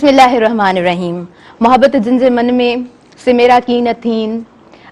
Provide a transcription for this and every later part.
बिस्मिल्लाहिर्रहमानिर्रहीम। मोहब्बत जिन जे मन में सिमेरा की न थीन,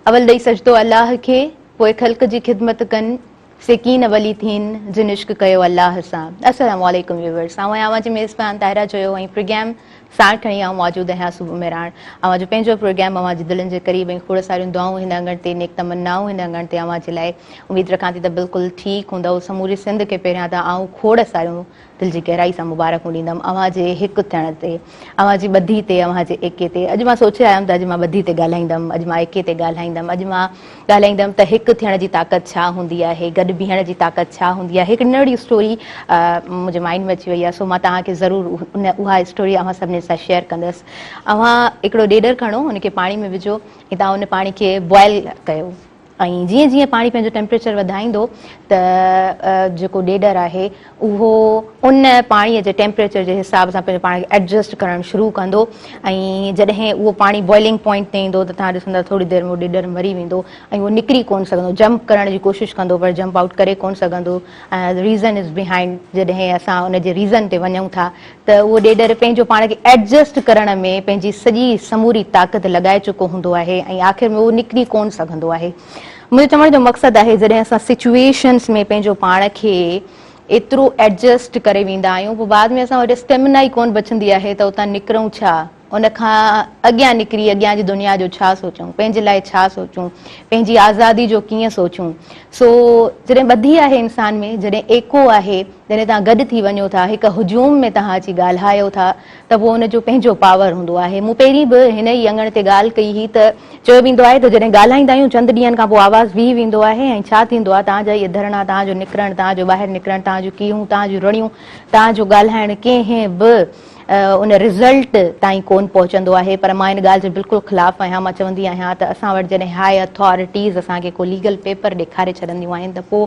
अवल ॾेई सजदो अल्लाह खे, पोइ ख़ल्क़ जी ख़िदमत कनि सेकीन वली थीन जिन इश्क कयो अल्लाह सां। अस्सलामु अलैकुम व्यूअर्स, आवां जी मेज़बान ताहिरा चयो ऐं प्रोग्राम साण खणी आऊं मौजूदु आहियां सुबुह में राण। आवां जो पंहिंजो प्रोग्राम आवां जी दिलनि जे क़रीब ऐं खोड़ सारियूं दुआऊं हिन अंगण ते, नेक तमन्नाऊं हिन अंगण ते आवां जे लाइ। उमेद रखां थी त बिल्कुलु ठीकु हूंदव। समूरी सिंध खे पहिरियां त आऊं खोड़ सारियूं दिलि जी गहराई सां मुबारकूं ॾींदमि अवां जे हिकु थियण ते, अवां जी ॿधी ते, अवां जे एके ते। अॼु मां सोचे आयमि त अॼु मां ॿधी ते ॻाल्हाईंदमि, अॼु मां एके ते ॻाल्हाईंदमि, अॼु मां ॻाल्हाईंदमि त हिकु थियण जी ताक़त छा हूंदी आहे, गॾु बीहण जी ताक़त छा हूंदी आहे। हिकु नंढड़ी स्टोरी मुंहिंजे माइंड में अची वई आहे, सो मां तव्हांखे ज़रूरु उहा स्टोरी अवां सभिनी सां शेयर कंदसि। अवां हिकिड़ो ॾेॾर खणो, हुनखे पाणी में विझो ऐं तव्हां हुन पाणी खे बॉइल कयो ऐं जीअं जीअं पाणी पंहिंजो टेम्परेचर वधाईंदो त जेको ॾेॾर आहे उहो उन पाणीअ जे टेम्परेचर जे हिसाब सां पंहिंजो पाण खे एडजस्ट करणु शुरू कंदो ऐं जॾहिं उहो पाणी बॉइलिंग पॉइंट ते ईंदो त तव्हां ॾिसंदा थोरी देरि में उहो ॾेॾर मरी वेंदो ऐं उहो निकिरी कोन सघंदो, जंप करण जी कोशिशि कंदो पर जंप आउट करे कोन सघंदो। ऐं रीज़न इज़ बिहाइंड, जॾहिं असां उन जे रीज़न ते वञूं था त उहो ॾेॾर पंहिंजो पाण खे एडजस्ट करण में पंहिंजी सॼी समूरी ताक़त लॻाए चुको हूंदो आहे ऐं आख़िर में उहो निकिरी कोन सघंदो आहे। मुंहिंजो चवण जो मक़सदु आहे, जॾहिं असां सिचुएशन्स में पंहिंजो पाण खे एतिरो एडजस्ट करे वेंदा आहियूं, पोइ बाद में असां वटि स्टेमिना ई कोन बचंदी आहे त उतां निकिरूं छा, उन खां अॻियां निकिरी अॻियां जी दुनिया जो छा सोचूं, पंहिंजे लाइ छा सोचूं, पंहिंजी आज़ादी जो कीअं सोचूं। सो जॾहिं ॿधी आहे इंसान में, जॾहिं एको आहे, जॾहिं तव्हां गॾु थी वञो था, हिकु हुजूम में तव्हां अची ॻाल्हायो था त पोइ हुनजो पंहिंजो पावर हूंदो आहे। मूं पहिरीं बि हिन ई अङण ते ॻाल्हि कई हुई त चयो वेंदो आहे त जॾहिं ॻाल्हाईंदा आहियूं चंद ॾींहंनि खां पोइ आवाज़ बीह वेंदो आहे ऐं छा थींदो आहे, तव्हांजा इहे धरणा, तव्हांजो निकिरणु, तव्हांजो ॿाहिरि निकिरणु, तव्हांजो कीहूं, तव्हांजूं रड़ियूं, तव्हांजो ॻाल्हाइणु कंहिं बि उन रिज़ल्ट ताईं कोन पहुचंदो आहे। पर मां इन ॻाल्हि जे बिल्कुलु ख़िलाफ़ु आहियां। मां चवंदी आहियां त असां वटि जॾहिं हाई अथॉरिटीज़ असांखे को लीगल पेपर ॾेखारे छॾंदियूं आहिनि त पोइ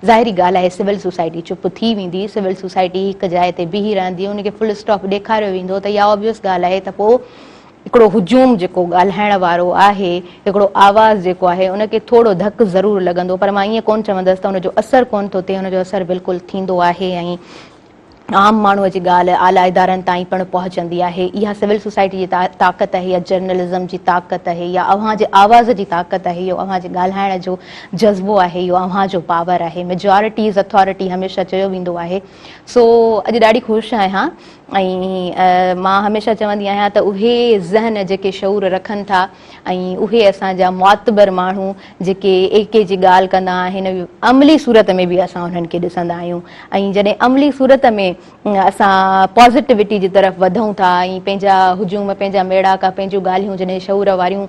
ज़ाहिरी ॻाल्हि आहे सिविल सोसाइटी चुप थी वेंदी, सिविल सोसाइटी हिकु जाइ ते बीही रहंदी, उनखे फुल स्टॉप ॾेखारियो वेंदो त इहा ऑब्वियस ॻाल्हि आहे त पोइ हिकिड़ो हुजूम जेको ॻाल्हाइण वारो आहे, हिकिड़ो आवाज़ जेको आहे, उनखे थोरो धकु ज़रूरु लॻंदो। पर मां ईअं कोन चवंदसि त उनजो असरु कोन थो थिए, उनजो असरु बिल्कुलु थींदो आहे ऐं आम माण्हूअ जी ॻाल्हि आला इदारनि ताईं पिणु पहुचंदी आहे। इहा सिविल सोसाइटी जी ताक़त आहे, इहा जर्नलिज़म जी ताक़त आहे, इहा अव्हां जे आवाज़ जी ताक़त आहे, इहो अव्हां जे ॻाल्हाइण जो जज़्बो आहे, इहो अव्हां जो पावर आहे। मेजॉरिटी इज़ अथॉरिटी हमेशह चयो वेंदो आहे। सो अॼु ॾाढी ख़ुशि आहियां ऐं मां हमेशह चवंदी आहियां त उहे ज़हन जेके शऊर रखनि था ऐं उहे असांजा मुआतबर माण्हू जेके एके जी ॻाल्हि कंदा आहिनि, अमली सूरत में बि असां उन्हनि खे ॾिसंदा आहियूं ऐं जॾहिं अमली सूरत में असां पॉज़िटिविटी जी तरफ़ वधूं था ऐं पंहिंजा हुजूम, पंहिंजा मेड़ाका, पंहिंजूं ॻाल्हियूं जॾहिं शऊर वारियूं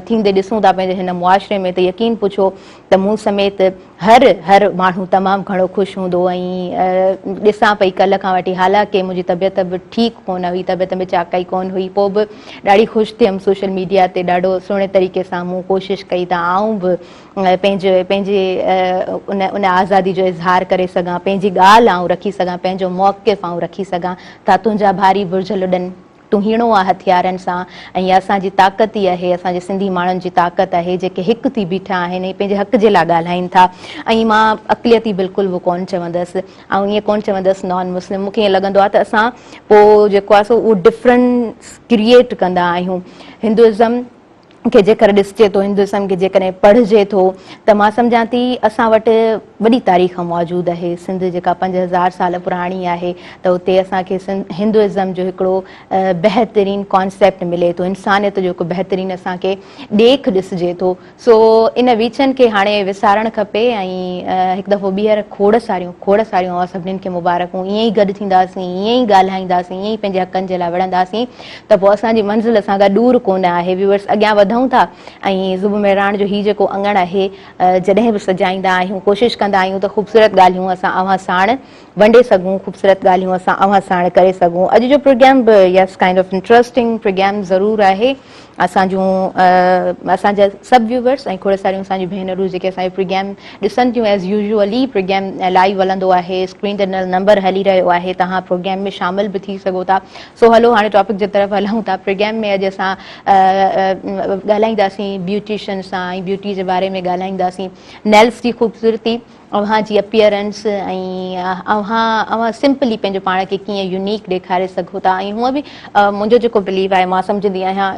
थींदे ॾिसूं था पंहिंजे हिन मुआशिरे में, त यकीन पुछो त मूं समेत हर माण्हू तमामु घणो ख़ुशि हूंदो। ऐं ॾिसां पई कल्ह खां वठी, हालांकि मुंहिंजी तबियत बि ठीकु कोन हुई, तबियत में चाकाई कोन हुई, पोइ बि ॾाढी ख़ुशि थियमि। सोशल मीडिया ते ॾाढो सुहिणे तरीक़े सां मूं कोशिशि कई त आऊं बि पंहिंजे उन आज़ादी जो इज़हार करे सघां, पंहिंजी ॻाल्हि आऊं रखी सघां, पंहिंजो मौक़िफ़ आऊं रखी सघां। था तुंहिंजा भारी बुर्ज लुॾनि, तूं हीणो आहे हथियारनि सां। ऐं इहा असांजी ताक़त ई आहे, असांजे सिंधी माण्हुनि जी ताक़त आहे जेके हिकु थी बीठा आहिनि, पंहिंजे हक़ जे लाइ ॻाल्हाइनि था। ऐं मां अक़लियती बिल्कुलु बि कोन चवंदसि ऐं ईअं कोन चवंदसि नॉन मुस्लिम। मूंखे ईअं लॻंदो आहे त असां पोइ जेको आहे सो उहो डिफरेंस क्रिएट कंदा आहियूं। हिंदुइज़म खे जेकर ॾिसिजे थो, हिंदुइज़म खे जेकॾहिं पढ़िजे थो त मां सम्झां थी असां वटि वॾी तारीख़ मौजूदु आहे। सिंध जेका 5000 साल पुराणी आहे त उते असांखे हिंदुइज़म जो हिकिड़ो बहितरीनु कॉन्सेप्ट मिले थो, इंसानियत जो हिकु बहितरीनु असांखे ॾेख ॾिसिजे थो। सो इन विचनि खे हाणे विसारणु खपे ऐं हिकु दफ़ो ॿीहर खोड़ सारियूं और सभिनीनि खे मुबारकूं। ईअं ई गॾु थींदासीं, ईअं ई ॻाल्हाईंदासीं, ईअं ई पंहिंजे हक़नि जे लाइ विढ़ंदासीं त पोइ असांजी मंज़िल असां खां दूरि कोन आहे। व्यूअर्स, अॻियां वधूं था ऐं ज़ुब मेराण जो हीउ जेको अङण आहे, जॾहिं बि सजाईंदा आहियूं, कोशिशि कंदा आहियूं त ख़ूबसूरत ॻाल्हियूं असां अव्हां साण वंडे सघूं, ख़ूबसूरत ॻाल्हियूं असां अव्हां साण करे सघूं। अॼु जो प्रोग्राम बि यस काइंड ऑफ इंट्रस्टिंग प्रोग्राम ज़रूरु आहे। असांजा सभु व्यूवर्स ऐं खोड़ सारियूं असांजियूं भेनरूं जेके असांजो प्रोग्राम ॾिसनि थियूं, एज़ यूजुअली प्रोग्राम लाइव हलंदो आहे, स्क्रीन ते नंबर हली रहियो आहे, तव्हां प्रोग्राम में शामिल बि थी सघो था। सो हलो हाणे टॉपिक जे तरफ़ हलूं था। प्रोग्राम में अॼु असां ॻाल्हाईंदासीं ब्यूटिशियन सां ऐं ब्यूटी जे बारे में ॻाल्हाईंदासीं, नेल्स जी ख़ूबसूरती अव्हां जी अपीयरेंस ऐं अव्हां सिंपली पंहिंजो पाण खे कीअं यूनिक ॾेखारे सघो था। ऐं हूअं बि मुंहिंजो जेको बिलीव आहे, मां सम्झंदी आहियां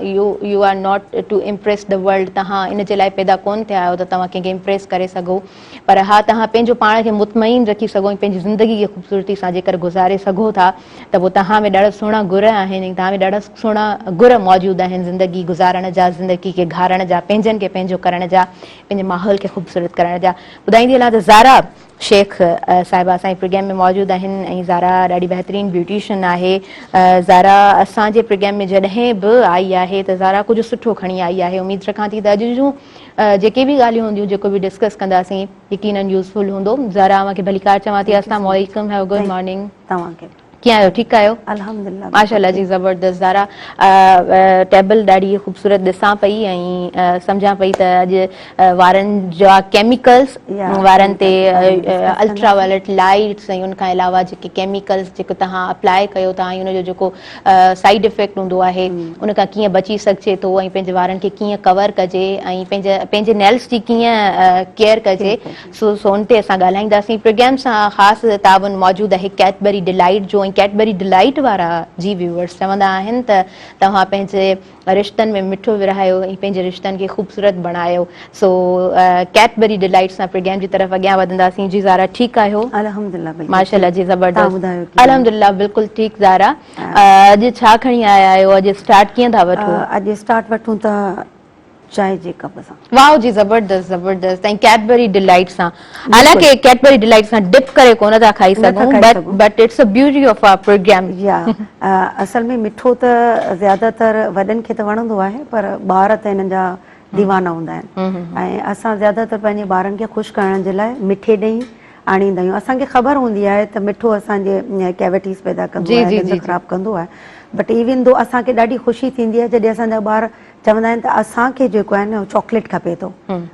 you are not to impress the world. तव्हां इन जे लाइ पैदा कोन थिया आहियो त तव्हां कंहिंखे इम्प्रेस करे सघो, पर हा तव्हां पंहिंजो पाण खे मुतमइन रखी सघो ऐं पंहिंजी ज़िंदगी खे ख़ूबसूरती सां जेकर गुज़ारे सघो था त पोइ तव्हां में ॾाढा सुहिणा गुर आहिनि ऐं तव्हां में ॾाढा सुहिणा गुर मौजूदु आहिनि ज़िंदगी गुज़ारण जा, ज़िंदगी खे घारण जा, पंहिंजनि खे पंहिंजो करण जा, पंहिंजे माहौल खे ख़ूबसूरत करण जा। ॿुधाईंदी हलां त ज़ारा शेख साहिबा असांजे प्रोग्राम में मौजूदु आहिनि ऐं ज़ारा ॾाढी बहितरीनु ब्यूटिशियन आहे। ज़ारा असांजे प्रोग्राम में जॾहिं बि आई आहे त ज़ारा कुझु सुठो खणी आई आहे। उमेदु रखां थी त अॼु जूं जेके बि ॻाल्हियूं हूंदियूं, जेको बि डिस्कस कंदासीं, यकीनन यूज़फुल हूंदो। ज़ारा अव्हांखे भलीकार चवां थी, अस्सलाम वालेकुम, हैव गुड मॉर्निंग। तव्हांखे कीअं आहियो, ठीकु आहियो? अल्हम्दुलिल्लाह माशाल्लाह जी, ज़बरदस्त। ज़ारा टेबल ॾाढी ख़ूबसूरत ॾिसां पई ऐं सम्झां पई त अॼु वारनि जा केमिकल्स, वारनि ते अल्ट्रावायलेट लाइट्स ऐं उनखां अलावा जेके केमिकल्स जेके तव्हां अप्लाई कयो था ऐं उनजो जेको साइड इफेक्ट हूंदो आहे उनखां कीअं बची सघिजे थो ऐं पंहिंजे वारनि खे कीअं कवर कजे ऐं पंहिंजे नेल्स जी कीअं केयर कजे, सो उन ते असां ॻाल्हाईंदासीं। प्रोग्राम सां ख़ासि ताबन मौजूदु आहे कैडबरी डिलाइट जो, ऐं कैडबरी डिलाइट वारा जी व्यूअर्स चवंदा आहिनि त तव्हां पंहिंजे रिश्तनि में मिठो विरहायो ऐं पंहिंजे रिश्तनि खे ख़ूबसूरत बणायो। सो कैडबरी डिलाइट सां प्रोग्राम जी तरफ़ अॻियां वधंदासीं। जी ज़ारा, ठीकु आहियो? अल्हम्दुलिल्लाह माशाल्लाह जी, ज़बरदस्त। ॿुधायो अल्हम्दुलिल्लाह बिल्कुलु ठीकु। ज़ारा, अॼु छा खणी आया आहियो? अॼु स्टार्ट कीअं था वठो? अॼु स्टार्ट वठूं था चांहि जे कप सां। वाह जी, ज़बरदस्त ज़बरदस्त। ऐं कैडबरी डिलाइट सां, हालांकि कैडबरी डिलाइट सां डिप करे कोन था खाई सघूं, but it's a beauty of our program. असल में मिठो त ज़्यादातर वॾनि खे त वणंदो आहे, पर ॿार त हिननि जा दीवाना हूंदा आहिनि ऐं असां ज़्यादातर पंहिंजे ॿारनि खे ख़ुशि करण जे लाइ मिठे ॾेई आणींदा आहियूं। असांखे ख़बर हूंदी आहे त मिठो असांजे कैविटीज़ पैदा कंदो आहे, ॾंद ख़राबु कंदो आहे, बट इवन दो असांखे ॾाढी ख़ुशी थींदी आहे जॾहिं असांजा ॿार चवंदा आहिनि त असांखे जेको आहे न चॉकलेट खपे थो।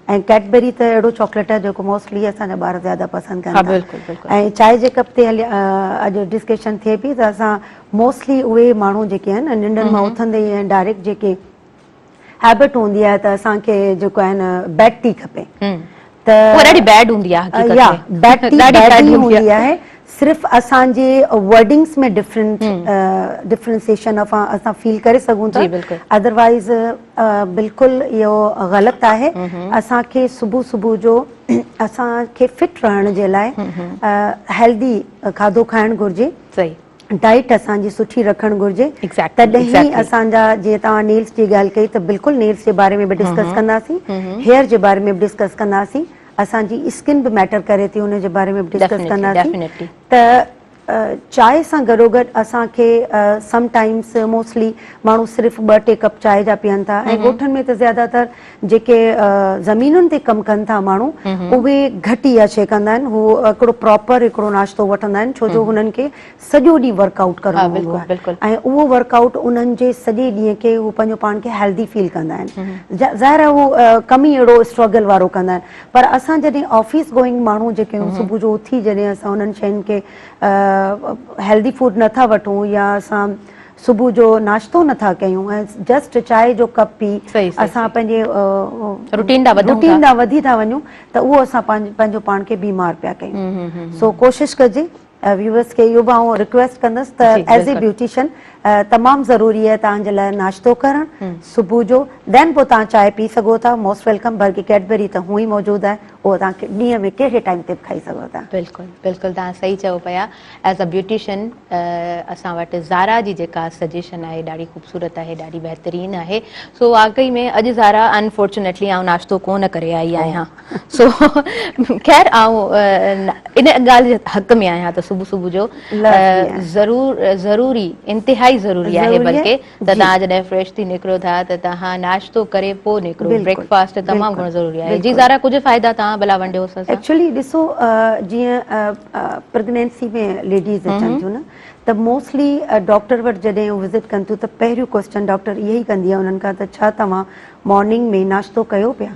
ऐं कैडबरी त अहिड़ो चॉकलेट आहे जेको मोस्टली असांजा ॿार ज़्यादा पसंदि कनि था। ऐं चांहि जे कप ते अॼु डिस्कशन थिए पई त असां मोस्टली उहे माण्हू जेके आहिनि निंडनि मां उथंदे ई ऐं डायरेक्ट जेके हैबिट हूंदी आहे त असांखे जेको आहे न बेड टी खपे, त ॾाढी बैड हूंदी आहे, बेड टी हूंदी आहे। सिर्फ़ु असांजे वर्डिंग्स में डिफरेंशिएशन असां फील करे सघूं था, अदरवाइज़ बिल्कुलु इहो ग़लति आहे। असांखे सुबुह सुबुह जो असांखे फिट रहण जे लाइ हेल्दी खाधो खाइणु घुरिजे, डाइट असांजी सुठी रखणु घुरिजे, तॾहिं ई असांजा, जीअं तव्हां नेल्स जी ॻाल्हि कई त बिल्कुलु नेल्स जे बारे में बि डिस्कस कंदासीं, हेयर जे बारे में बि डिस्कस कंदासीं, असांजी स्किन बि मैटर करे थी उन जे बारे में बि डिस्कस कंदासीं। त चांहि सां गॾोगॾु असांखे समटाइम्स मोस्टली माण्हू सिर्फ़ु 2-3 कप चांहि जा पीअनि था ऐं ॻोठनि में त ज़्यादातर जेके ज़मीनुनि ते कमु कनि था माण्हू उहे घटि इहा शइ कंदा आहिनि। हू हिकिड़ो प्रॉपर हिकिड़ो नाश्तो वठंदा आहिनि, छो जो हुननि खे सॼो ॾींहुं वर्कआउट करणो हूंदो आहे ऐं उहो वर्कआउट उन्हनि जे सॼे ॾींहं खे हू पंहिंजो पाण खे हेल्दी फील कंदा आहिनि। ज़ाहिर आहे हू कम ई अहिड़ो स्ट्रगल वारो कंदा आहिनि, पर असां जॾहिं ऑफिस गोइंग माण्हू जेके आहियूं, सुबुह जो उथी जॾहिं असां उन्हनि शयुनि खे हेल्दी फूड नथा वठूं या असां सुबुह जो नाश्तो नथा कयूं ऐं जस्ट चांहि जो कप पी असां पंहिंजे रूटीन ॾांहुं वधी था वञूं त उहो असां पंहिंजो पाण खे बीमार पिया कयूं। सो कोशिशि कजे व्यूअर्स खे इहो बि आउं रिक्वेस्ट कंदसि त एज़ ए ब्यूटिशियन तमामु ज़रूरी आहे तव्हांजे लाइ नाश्तो करणु सुबुह जो, देन पोइ तव्हां चांहि पी सघो था, मोस्ट वेलकम। बल्कि कैडबरी त हूअं ई मौजूदु आहे, उहो तव्हांखे ॾींहं में कहिड़े टाइम ते बि खाई सघो था। बिल्कुलु बिल्कुलु, तव्हां सही चयो पिया। एज़ अ ब्यूटिशियन असां वटि ज़ारा जी जेका सजेशन आहे ॾाढी ख़ूबसूरत आहे, ॾाढी बहितरीनु आहे। सो वाकई में अॼु ज़ारा अनफॉर्चुनेटली आउं नाश्तो कोन करे आई आहियां। सो ख़ैर आउं इन ॻाल्हि जे हक़ में आहियां त सुबुह सुबुह जो ज़रूरी इंतिहाई ज़रूरी आहे बल्कि त तव्हां जॾहिं फ्रेश थी निकिरो था त तव्हां नाश्तो करे पोइ निकिरो, ब्रेकफास्ट तमामु घणो ज़रूरी आहे। जी ज़ारा, कुझु फ़ाइदा तव्हां भला वंडियो असां सां। एक्चुअली ॾिसो, जीअं प्रेगनेंसी में लेडीज़ अचनि थियूं न त मोस्टली डॉक्टर वटि जॾहिं विज़िट कनि थियूं त पहिरियों क्वेश्चन डॉक्टर इहो ई कंदी आहे उन्हनि खां त छा तव्हां मॉर्निंग में नाश्तो कयो पिया।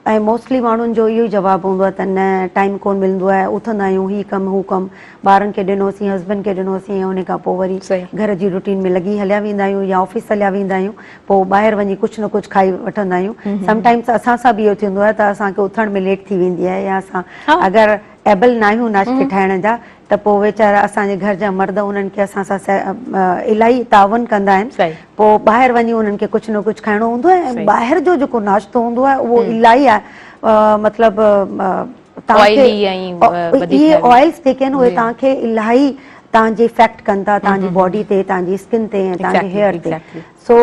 ऐं मोस्टली माण्हुनि जो इहो ई जवाबु हूंदो आहे त न टाइम कोन मिलंदो आहे, उथंदा आहियूं ही कमु हू कमु, ॿारनि खे ॾिनोसीं, हस्बैंड खे ॾिनोसीं, उन खां पोइ वरी घर जी रूटीन में लॻी हलिया वेंदा आहियूं या ऑफिस हलिया वेंदा आहियूं, पोइ ॿाहिरि वञी कुझु न कुझु खाई वठंदा आहियूं। समटाइम्स असां सां बि इहो थींदो आहे त असांखे उथण में लेट थी वेंदी आहे, या असां अगरि एबल न आहियूं नाश्ते ठाहिण जा त पोइ वीचारा असांजे घर जा मर्द उन्हनि खे असां सां इलाही तावन कंदा आहिनि, पोइ ॿाहिरि वञी उन्हनि खे कुझु न कुझु खाइणो हूंदो आहे। ऐं ॿाहिरि जो जेको नाश्तो हूंदो आहे उहो इलाही आहे, मतिलबु इहे ऑइल्स जेके आहिनि उहे तव्हांखे इलाही तव्हांजे इफेक्ट कनि था तव्हांजी बॉडी ते, तव्हांजी स्किन ते ऐं तव्हांजे हेयर ते। सो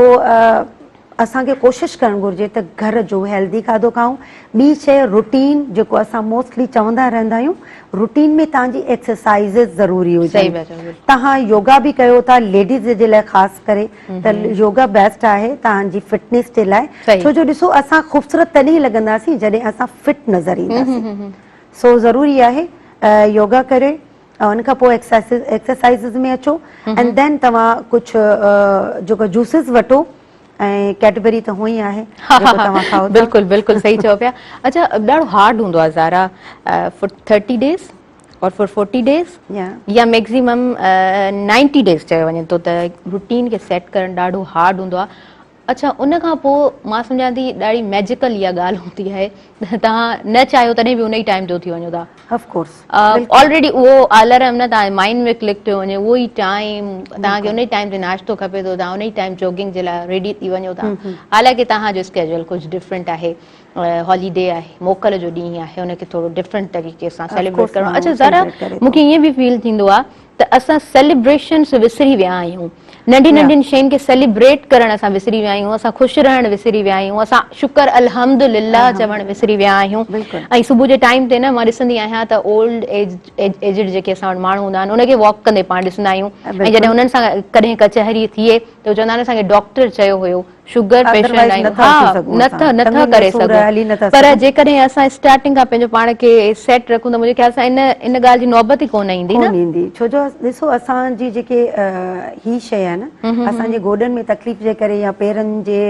असांखे कोशिशि करणु घुरिजे त घर जो हेल्दी खाधो खाऊं। ॿी शइ रूटीन, जेको असां मोस्टली चवंदा रहंदा आहियूं, रूटीन में तव्हांजी एक्सरसाइज़िस ज़रूरी हुजनि। तव्हां योगा बि कयो था लेडीज़ जे लाइ ख़ासि करे त योगा बेस्ट आहे तव्हांजी फिटनेस जे लाइ, छो जो ॾिसो असां ख़ूबसूरत तॾहिं लॻंदासीं जॾहिं असां फिट नज़र ईंदासीं। सो ज़रूरी आहे योगा करे उन खां पोइ एक्सरसाइज़िस में अचो, एंड देन तव्हां कुझु जेको जूसिस वठो, ऐं कैडबरी त हुई आहे जेको तव्हां खाओ। बिल्कुलु बिल्कुलु सही चओ पिया। अच्छा, ॾाढो हार्ड हूंदो आहे ज़ारा फॉर 30 डेज़ और फॉर 40 डेज़ या मैक्सिमम 90 डेज़ चयो वञे थो त रूटीन खे सेट करणु ॾाढो हार्ड हूंदो आहे। अच्छा, उन खां पोइ मां सम्झां थी ॾाढी मैजिकल इहा ॻाल्हि हूंदी आहे, तव्हां न चाहियो तॾहिं बि उन ई टाइम जो थी वञो था। ऑफ कोर्स ऑलरेडी उहो अलार्म न तव्हांजे माइंड में क्लिक थियो वञे, उहो ई टाइम तव्हांखे उन ई टाइम ते नाश्तो खपे थो, तव्हां उन ई टाइम जॉगिंग जे लाइ रेडी थी वञो था। हालांकि तव्हांजो स्केड्यूल कुझु डिफरेंट आहे, हॉलीडे आहे, मोकल जो ॾींहुं आहे, हुनखे थोरो डिफरेंट तरीक़े सां सेलिब्रेट करणो। अच्छा ज़रा मूंखे ईअं बि फील थींदो आहे त असां सेलिब्रेशन्स विसरी विया आहियूं, नंढी नंढियुनि शयुनि खे सेलिब्रेट करणु असां विसरी विया आहियूं, असां ख़ुशि रहणु विसरी विया आहियूं, असां शुक्र अल्हम्दुलिल्लाह चवणु विसरी विया आहियूं। ऐं सुबुह जे टाइम ते न मां ॾिसंदी आहियां त ओल्ड एजिड जेके असां वटि माण्हू हूंदा आहिनि उनखे वॉक कंदे पाण ॾिसंदा आहियूं, ऐं जॾहिं उन्हनि सां कॾहिं कचहरी थिए त चवंदा आहिनि असांखे डॉक्टर चयो हुयो शुगर पेशेंट आहियूं, हा नथा करे सघूं। पर जेकॾहिं असां स्टार्टिंग खां पंहिंजो पाण खे सेट रखूं त मुंहिंजे ख्याल सां इन ॻाल्हि जी नौबत ई कोन ईंदी न। छो जो ॾिसो असांजी जेके ही शइ आहे न, असांजे गोॾनि में तकलीफ़ जे करे या पेरनि जे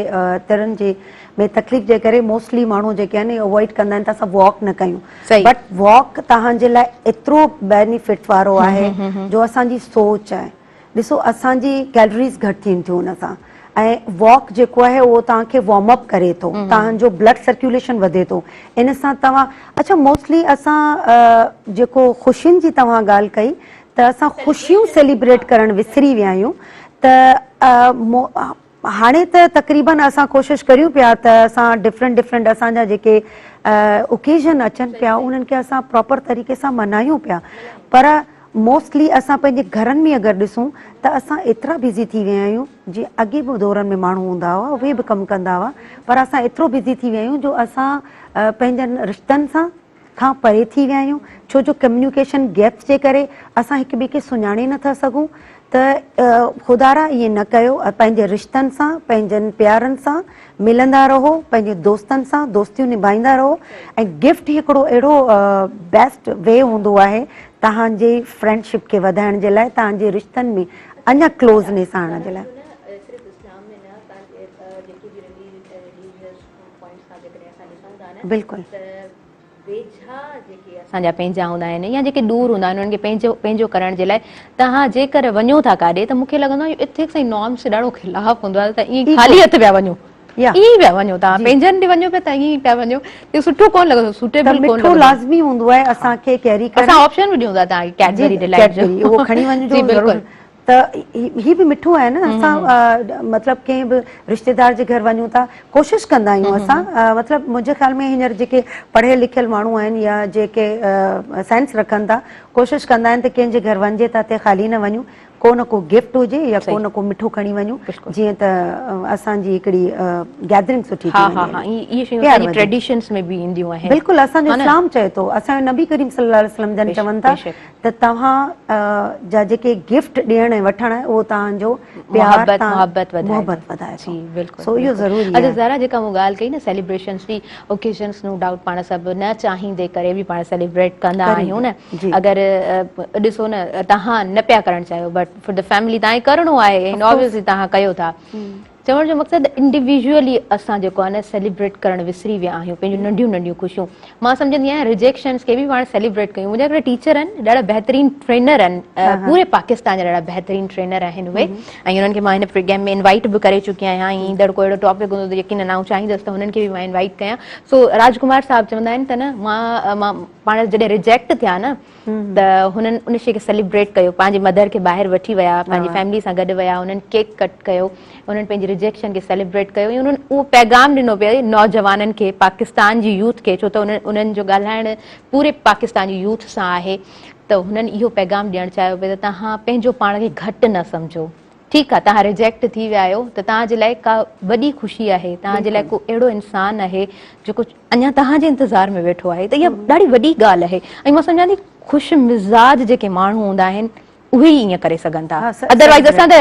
तिरनि जे में तकलीफ़ जे करे मोस्टली माण्हू जेके आहिनि अवॉइड कंदा आहिनि त असां वॉक न कयूं, बट वॉक तव्हांजे लाइ एतिरो बेनिफिट वारो आहे जो असांजी सोच आहे। ॾिसो असांजी कैलोरीज़ घटि थियनि थियूं हुन सां, ऐं वॉक जेको आहे उहो तव्हांखे वार्म अप करे थो, तव्हांजो ब्लड सर्कुलेशन वधे थो इन सां। तव्हां अच्छा मोस्टली असां जेको ख़ुशियुनि जी तव्हां ॻाल्हि कई त असां ख़ुशियूं सेलिब्रेट करणु विसरी विया आहियूं। त हाणे त तक़रीबन असां कोशिशि करियूं पिया त असां डिफरेंट असांजा जेके ओकेज़न अचनि पिया उन्हनि खे असां प्रॉपर तरीक़े सां मल्हायूं पिया, पर मोस्टली असां पंहिंजे घरनि में अगरि ॾिसूं त असां एतिरा बिज़ी थी विया आहियूं, जीअं अॻे बि दौरनि में माण्हू हूंदा हुआ उहे बि कमु कंदा हुआ, पर असां एतिरो बिज़ी थी विया आहियूं जो असां पंहिंजनि रिश्तनि सां खां परे थी विया आहियूं, छो जो कम्युनिकेशन गैप्स जे करे असां हिक ॿिए खे सुञाणे नथा सघूं। त ख़ुदारा ईअं न कयो, पंहिंजे रिश्तनि सां पंहिंजनि प्यारनि सां मिलंदा रहो, पंहिंजे दोस्तनि सां दोस्तियूं निभाईंदा रहो। ऐं गिफ्ट हिकिड़ो अहिड़ो बेस्ट वे हूंदो आहे तव्हांजे फ्रेंडशिप खे वधाइण जे लाइ, तव्हांजे रिश्तनि में अञा क्लोज़नेस आणण जे लाइ। बिल्कुलु जेके असांजा पंहिंजा हूंदा आहिनि या जेके दूर हूंदा आहिनि उन्हनि खे पंहिंजो करण जे लाइ तव्हां जेकर वञो था काॾे त मूंखे लॻंदो आहे एथिक्स ऐं नॉर्म्स ॾाढो ख़िलाफ़ हूंदो आहे त ईअं ख़ाली हथ पिया वञो, ईअं पिया वञो, तव्हां पंहिंजनि ॾे वञो पिया त ईअं पिया वञो, इहो सुठो कोन लॻंदो, सूटेबल कोन लॻंदो। लाज़मी हूंदो आहे असांखे कैरी करणु, असां ऑप्शन बि ॾियूं था तव्हांखे कैडबरी डिलाइट जो, उहो खणी वञिजो ज़रूरु। त ही बि मिठो आहे न, असां मतिलबु कंहिं बि रिश्तेदार जे घर वञूं था कोशिशि कंदा आहियूं असां, मतिलबु मुंहिंजे ख़्याल में हींअर जेके पढ़ियल लिखियल माण्हू आहिनि या जेके साइंस रखनि था कोशिशि कंदा आहिनि त कंहिंजे घर वञिजे त हिते ख़ाली न वञूं, को न को गिफ्ट हुजे या को न को मिठो खणी वञूं, जीअं त असांजी हिकिड़ी गैदरिंग सुठी थी वञे। ट्रेडिशंस में बि ईंदियूं आहिनि। बिल्कुलु असांजो इस्लाम चए थो, असांजो नबी करीम सल्लल्लाहु अलैहि वसल्लम जन चवनि था त तव्हां जा जेके गिफ्ट ॾियण ऐं वठण उहो तव्हांजो प्यार मोहबत वधाए थो। बिल्कुलु सो इहो ज़रूरी आहे। अच्छा ज़रा जेका मूं ॻाल्हि कई न सेलिब्रेशन्स जी, ओकेजन्स नो डाउट पाण सभु न चाहींदे करे बि पाण सेलिब्रेट कंदा आहियूं न। अगरि ॾिसो न तव्हां न पिया करणु चाहियो बट फॉर द फैमिली तव्हांखे करिणो आहे, ऑब्वियसली तव्हां कयो था। चवण जो मक़सदु इंडिविजुअली असां जेको आहे न सेलिब्रेट करणु विसरी विया आहियूं पंहिंजूं नंढियूं नंढियूं ख़ुशियूं। मां सम्झंदी आहियां रिजेक्शन्स खे बि पाण सेलिब्रेट कयूं। मुंहिंजा हिकिड़ा टीचर आहिनि, ॾाढा बहितरीनु ट्रेनर आहिनि, पूरे पाकिस्तान जा ॾाढा बहितरीनु ट्रेनर आहिनि उहे, ऐं उन्हनि खे मां हिन प्रोग्राम में इनवाइट बि करे चुकी आहियां। ऐं ईंदड़ को अहिड़ो टॉपिक हूंदो त यकीन आउं चाहींदसि त हुननि खे बि मां इनवाइट कयां। सो राजकुमार साहिबु चवंदा आहिनि त न मां पाण जॾहिं रिजेक्ट थिया न त हुननि उन शइ खे सेलिब्रेट कयो, पंहिंजी मदर खे ॿाहिरि वठी विया, पंहिंजी फैमिली सां गॾु विया, हुननि केक कट कयो, हुननि पंहिंजी रिजेक्शन खे सेलिब्रेट कयो ऐं उन्हनि उहो पैगाम ॾिनो पियो नौजवाननि खे, पाकिस्तान जी यूथ खे, छो त उन्हनि जो ॻाल्हाइण पूरे पाकिस्तान जी यूथ सां आहे। त हुननि इहो पैगाम ॾियणु चाहियो पियो त तव्हां पंहिंजो पाण खे घटि न सम्झो। ठीकु आहे, तव्हां रिजेक्ट थी विया आहियो त तव्हांजे लाइ का वॾी ख़ुशी आहे, तव्हांजे लाइ को अहिड़ो इंसानु आहे जेको अञा तव्हांजे इंतज़ार में वेठो आहे, त इहा ॾाढी वॾी ॻाल्हि आहे। ऐं मां सम्झां थी ख़ुशि मिज़ाज जेके माण्हू हूंदा आहिनि उहे ई ईअं करे सघनि था, अदरवाइज़ असां त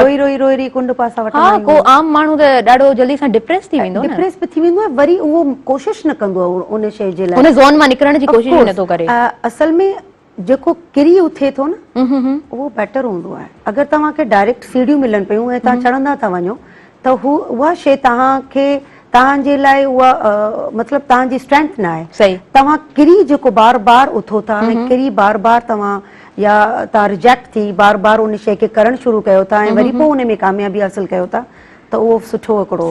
रोई रोई रोई रोई कुंड पासा वठंदा आहियूं। को आम माण्हू त ॾाढो जल्दी सां डिप्रेस थी वेंदो, डिप्रेस बि थी वेंदो आहे, वरी उहो कोशिशि न कंदो आहे उन शइ जे लाइ, उन ज़ोन मां निकिरण जी कोशिशि ई नथो करे। असल में जेको किरी उथे थो न उहो बेटर हूंदो आहे। अगरि तव्हांखे डायरेक्ट सीढ़ियूं मिलनि पियूं ऐं तव्हां चढ़ंदा था वञो त उहा शइ तव्हांखे तव्हांजे लाइ उहा मतिलबु तव्हांजी स्ट्रेंथ न आहे। सही, तव्हां किरी जेको बार बार उथो था ऐं किरी बार बार तव्हां या तव्हां रिजेक्ट थी बार बार उन शइ खे करणु शुरू कयो था ऐं वरी पोइ उन में कामयाबी हासिल कयो था त उहो सुठो हिकिड़ो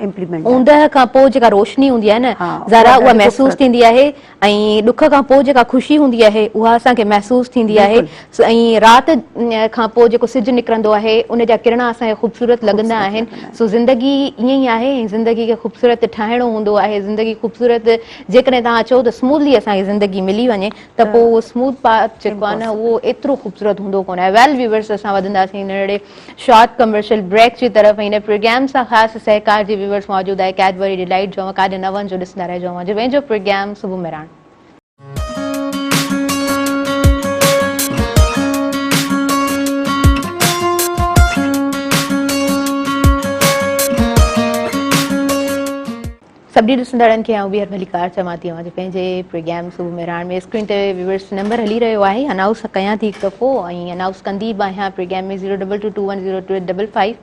इम्प्लीमेंट आहे। ऊंदहि खां पोइ जेका रोशनी हूंदी आहे न ज़रा उहा महसूस थींदी आहे, ऐं ॾुख खां पोइ जेका ख़ुशी हूंदी आहे उहा असांखे महसूस थींदी आहे। ऐं राति खां पोइ जेको सिजु निकिरंदो आहे उन जा किरण असांखे ख़ूबसूरत लॻंदा आहिनि। सो ज़िंदगी ईअं ई आहे, ऐं ज़िंदगी खे ख़ूबसूरत ठाहिणो हूंदो आहे। ज़िंदगी ख़ूबसूरत जेकॾहिं तव्हां चओ त स्मूथली असांखे ज़िंदगी मिली वञे त पोइ उहो स्मूथ पाथ जेको आहे न उहो एतिरो ख़ूबसूरत हूंदो कोन आहे। वेल व्यूवर्स, असां वधंदासीं नंढड़े शॉर्ट कमर्शियल ब्रेक जी तरफ़। हिन प्रोग्राम सां ख़ासि सहकार जी व्यूवर्स मौजूदु आहे कैडबरी डिलाइट जो, काॾे न वञिजो, ॾिसंदा रहिजो मुंहिंजो पंहिंजो प्रोग्राम सुबुह में राण। सभिनी ॾिसंदड़नि खे आउं ॿीहर भली कार चवां थी जो पंहिंजे प्रोग्राम सुबुह में राण में स्क्रीन ते व्यूवर्स नंबर हली रहियो आहे, अनाउंस कयां थी हिकु दफ़ो ऐं अनाउंस कंदी बि आहियां। प्रोग्राम में 022210285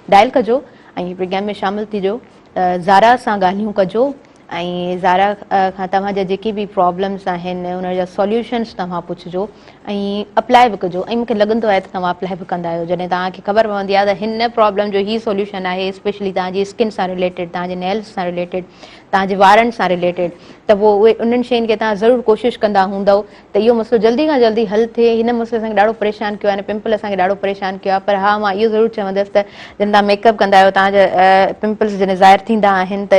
डायल कजो ऐं प्रोग्राम में शामिल थिजो। ज़ारा सां ॻाल्हियूं कजो ऐं ज़ारा खां तव्हांजा जेके बि प्रॉब्लम्स आहिनि उन जा सॉल्यूशन्स तव्हां पुछिजो ऐं अप्लाई बि कजो। ऐं मूंखे लॻंदो आहे त तव्हां अप्लाई बि कंदा आहियो जॾहिं तव्हांखे ख़बर पवंदी आहे त हिन प्रॉब्लम जो ही सॉल्यूशन आहे, स्पेशली तव्हांजी स्किन सां रिलेटेड, तव्हांजे नेल्स सां रिलेटेड, तव्हांजे वारनि सां रिलेटेड, त पोइ उहे उन्हनि शयुनि खे तव्हां ज़रूरु कोशिशि कंदा हूंदव त इहो मसइलो जल्दी खां जल्दी हल थिए। हिन मसइले असांखे ॾाढो परेशान कयो आहे, पिंपल असांखे ॾाढो परेशान कयो आहे, पर हा मां इहो ज़रूरु चवंदसि त जॾहिं तव्हां मेकअप कंदा आहियो तव्हांजा पिंपल्स जॾहिं ज़ाहिर थींदा आहिनि त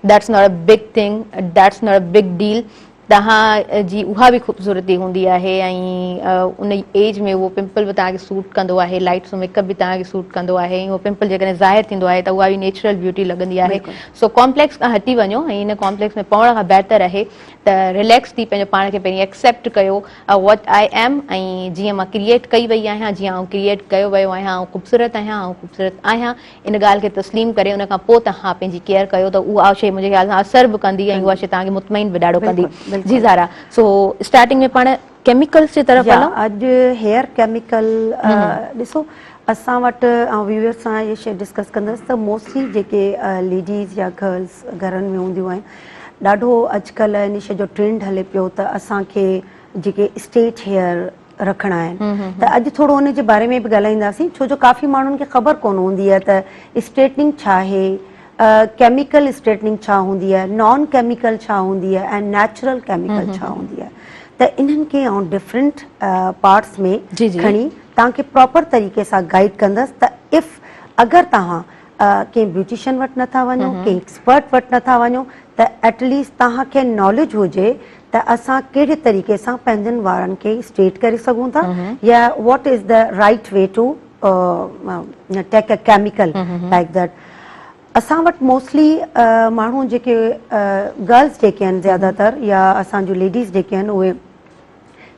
that's not a big thing, that's not a big deal. तव्हां जी उहा बि ख़ूबसूरती हूंदी आहे ऐं उन एज में उहो पिंपल बि तव्हांखे सूट कंदो आहे, लाइट सो मेकअप बि तव्हांखे सूट कंदो आहे ऐं उहो पिंपल जेकॾहिं ज़ाहिर थींदो आहे त उहा बि नेचुरल ब्यूटी लॻंदी आहे। सो कॉम्प्लेक्स खां हटी वञो ऐं इन कॉम्प्लेक्स में पवण खां बहितर आहे त रिलैक्स थी पंहिंजो पाण खे पहिरीं एक्सेप्ट कयो वॉट आई एम, ऐं जीअं मां क्रिएट कई वई आहियां, जीअं आउं क्रिएट कयो वियो आहियां, ऐं ख़ूबसूरत आहियां, ऐं ख़ूबसूरत आहियां, इन ॻाल्हि खे तस्लीम करे उन खां पोइ तव्हां पंहिंजी केयर कयो त उहा शइ मुंहिंजे ख़्याल सां असर बि कंदी ऐं उहा शइ तव्हांखे मुतमइन बि ॾाढो कंदी। जी ज़ारा, सो स्टार्टिंग में पाण केमिकल्स जी तरफ़ हलूं। अॼु हेयर केमिकल ॾिसो असां वटि ऐं व्यूअर्स सां इहे शइ डिस्कस कंदसि त मोस्टली जेके लेडीज़ या गर्ल्स घरनि में हूंदियूं आहिनि, ॾाढो अॼुकल्ह इन शइ जो ट्रेंड हले पियो त असांखे जेके स्ट्रेट हेयर रखणा आहिनि त अॼु थोरो उन जे बारे में बि ॻाल्हाईंदासीं, छो जो काफ़ी माण्हुनि खे ख़बर कोन हूंदी आहे त स्ट्रेटनिंग छा आहे, केमिकल स्ट्रेटनिंग छा हूंदी आहे, नॉन केमिकल छा हूंदी आहे ऐं नेचुरल केमिकल छा हूंदी आहे। त इन्हनि खे आउं डिफरेंट पार्ट्स में खणी तव्हांखे प्रॉपर तरीक़े सां गाइड कंदसि त इफ़ अगरि तव्हां कंहिं ब्यूटिशियन वटि नथा वञो, कंहिं एक्सपर्ट वटि नथा वञो, त एटलीस्ट तव्हांखे नॉलेज हुजे त असां कहिड़े तरीक़े सां पंहिंजनि वारनि खे स्ट्रेट करे सघूं था या what is the right way to take a chemical like that. असां वटि मोस्टली माण्हू जेके गर्ल्स जेके आहिनि ज़्यादातर या असांजूं लेडीज़ जेके आहिनि उहे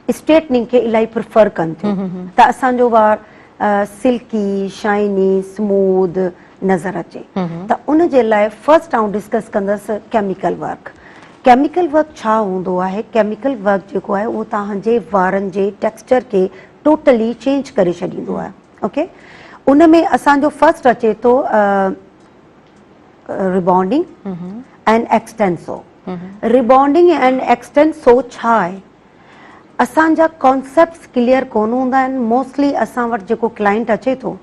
स्ट्रेटनिंग खे इलाही प्रिफर कनि थियूं त असांजो वार सिल्की, शाइनी, स्मूथ नज़र अचे। त उन जे लाइ फर्स्ट आउं डिस्कस कंदसि केमिकल वर्क। केमिकल वर्क छा हूंदो आहे? केमिकल वर्क जेको आहे उहो तव्हांजे वारनि जे टेक्सचर खे टोटली चेंज करे छॾींदो आहे। ओके, उन में असांजो फर्स्ट अचे थो rebonding and Xtenso. Rebonding and Xtenso छा आहे? असांजा कॉन्सेप्ट्स क्लियर कोन हूंदा आहिनि। मोस्टली असां वटि जेको क्लाइंट अचे थो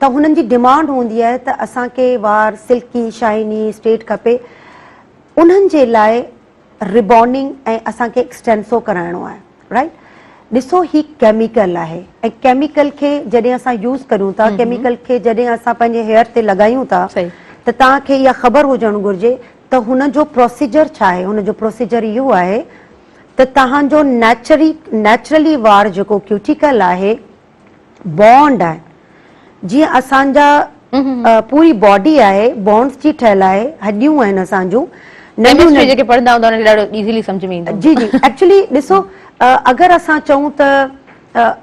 त हुननि जी डिमांड हूंदी आहे त असांखे वार सिल्की शाइनी स्ट्रेट खपे, उन्हनि जे लाइ रिबॉन्डिंग ऐं असांखे एक्सटेंसो कराइणो आहे, राइट। ॾिसो ही केमिकल आहे ऐं केमिकल खे जॾहिं असां यूज़ करूं था, केमिकल खे जॾहिं असां पंहिंजे हेयर ते लॻायूं था त तव्हांखे इहा ख़बर हुजणु घुरिजे त हुन जो प्रोसीजर छा आहे। हुन जो प्रोसीजर इहो आहे त तव्हांजो नेचुरली वार जेको क्यूटिकल आहे, बॉन्ड आहे, जीअं असांजा पूरी बॉडी आहे बॉन्ड्स जी ठहियल आहे, हॾियूं आहिनि असांजूं केमिस्ट्री जेके पढ़ंदा हूंदा उन्हनि खे ॾाढो इज़ीली सम्झ में ईंदो। जी जी, एक्चुअली ॾिसो, अगरि असां चऊं त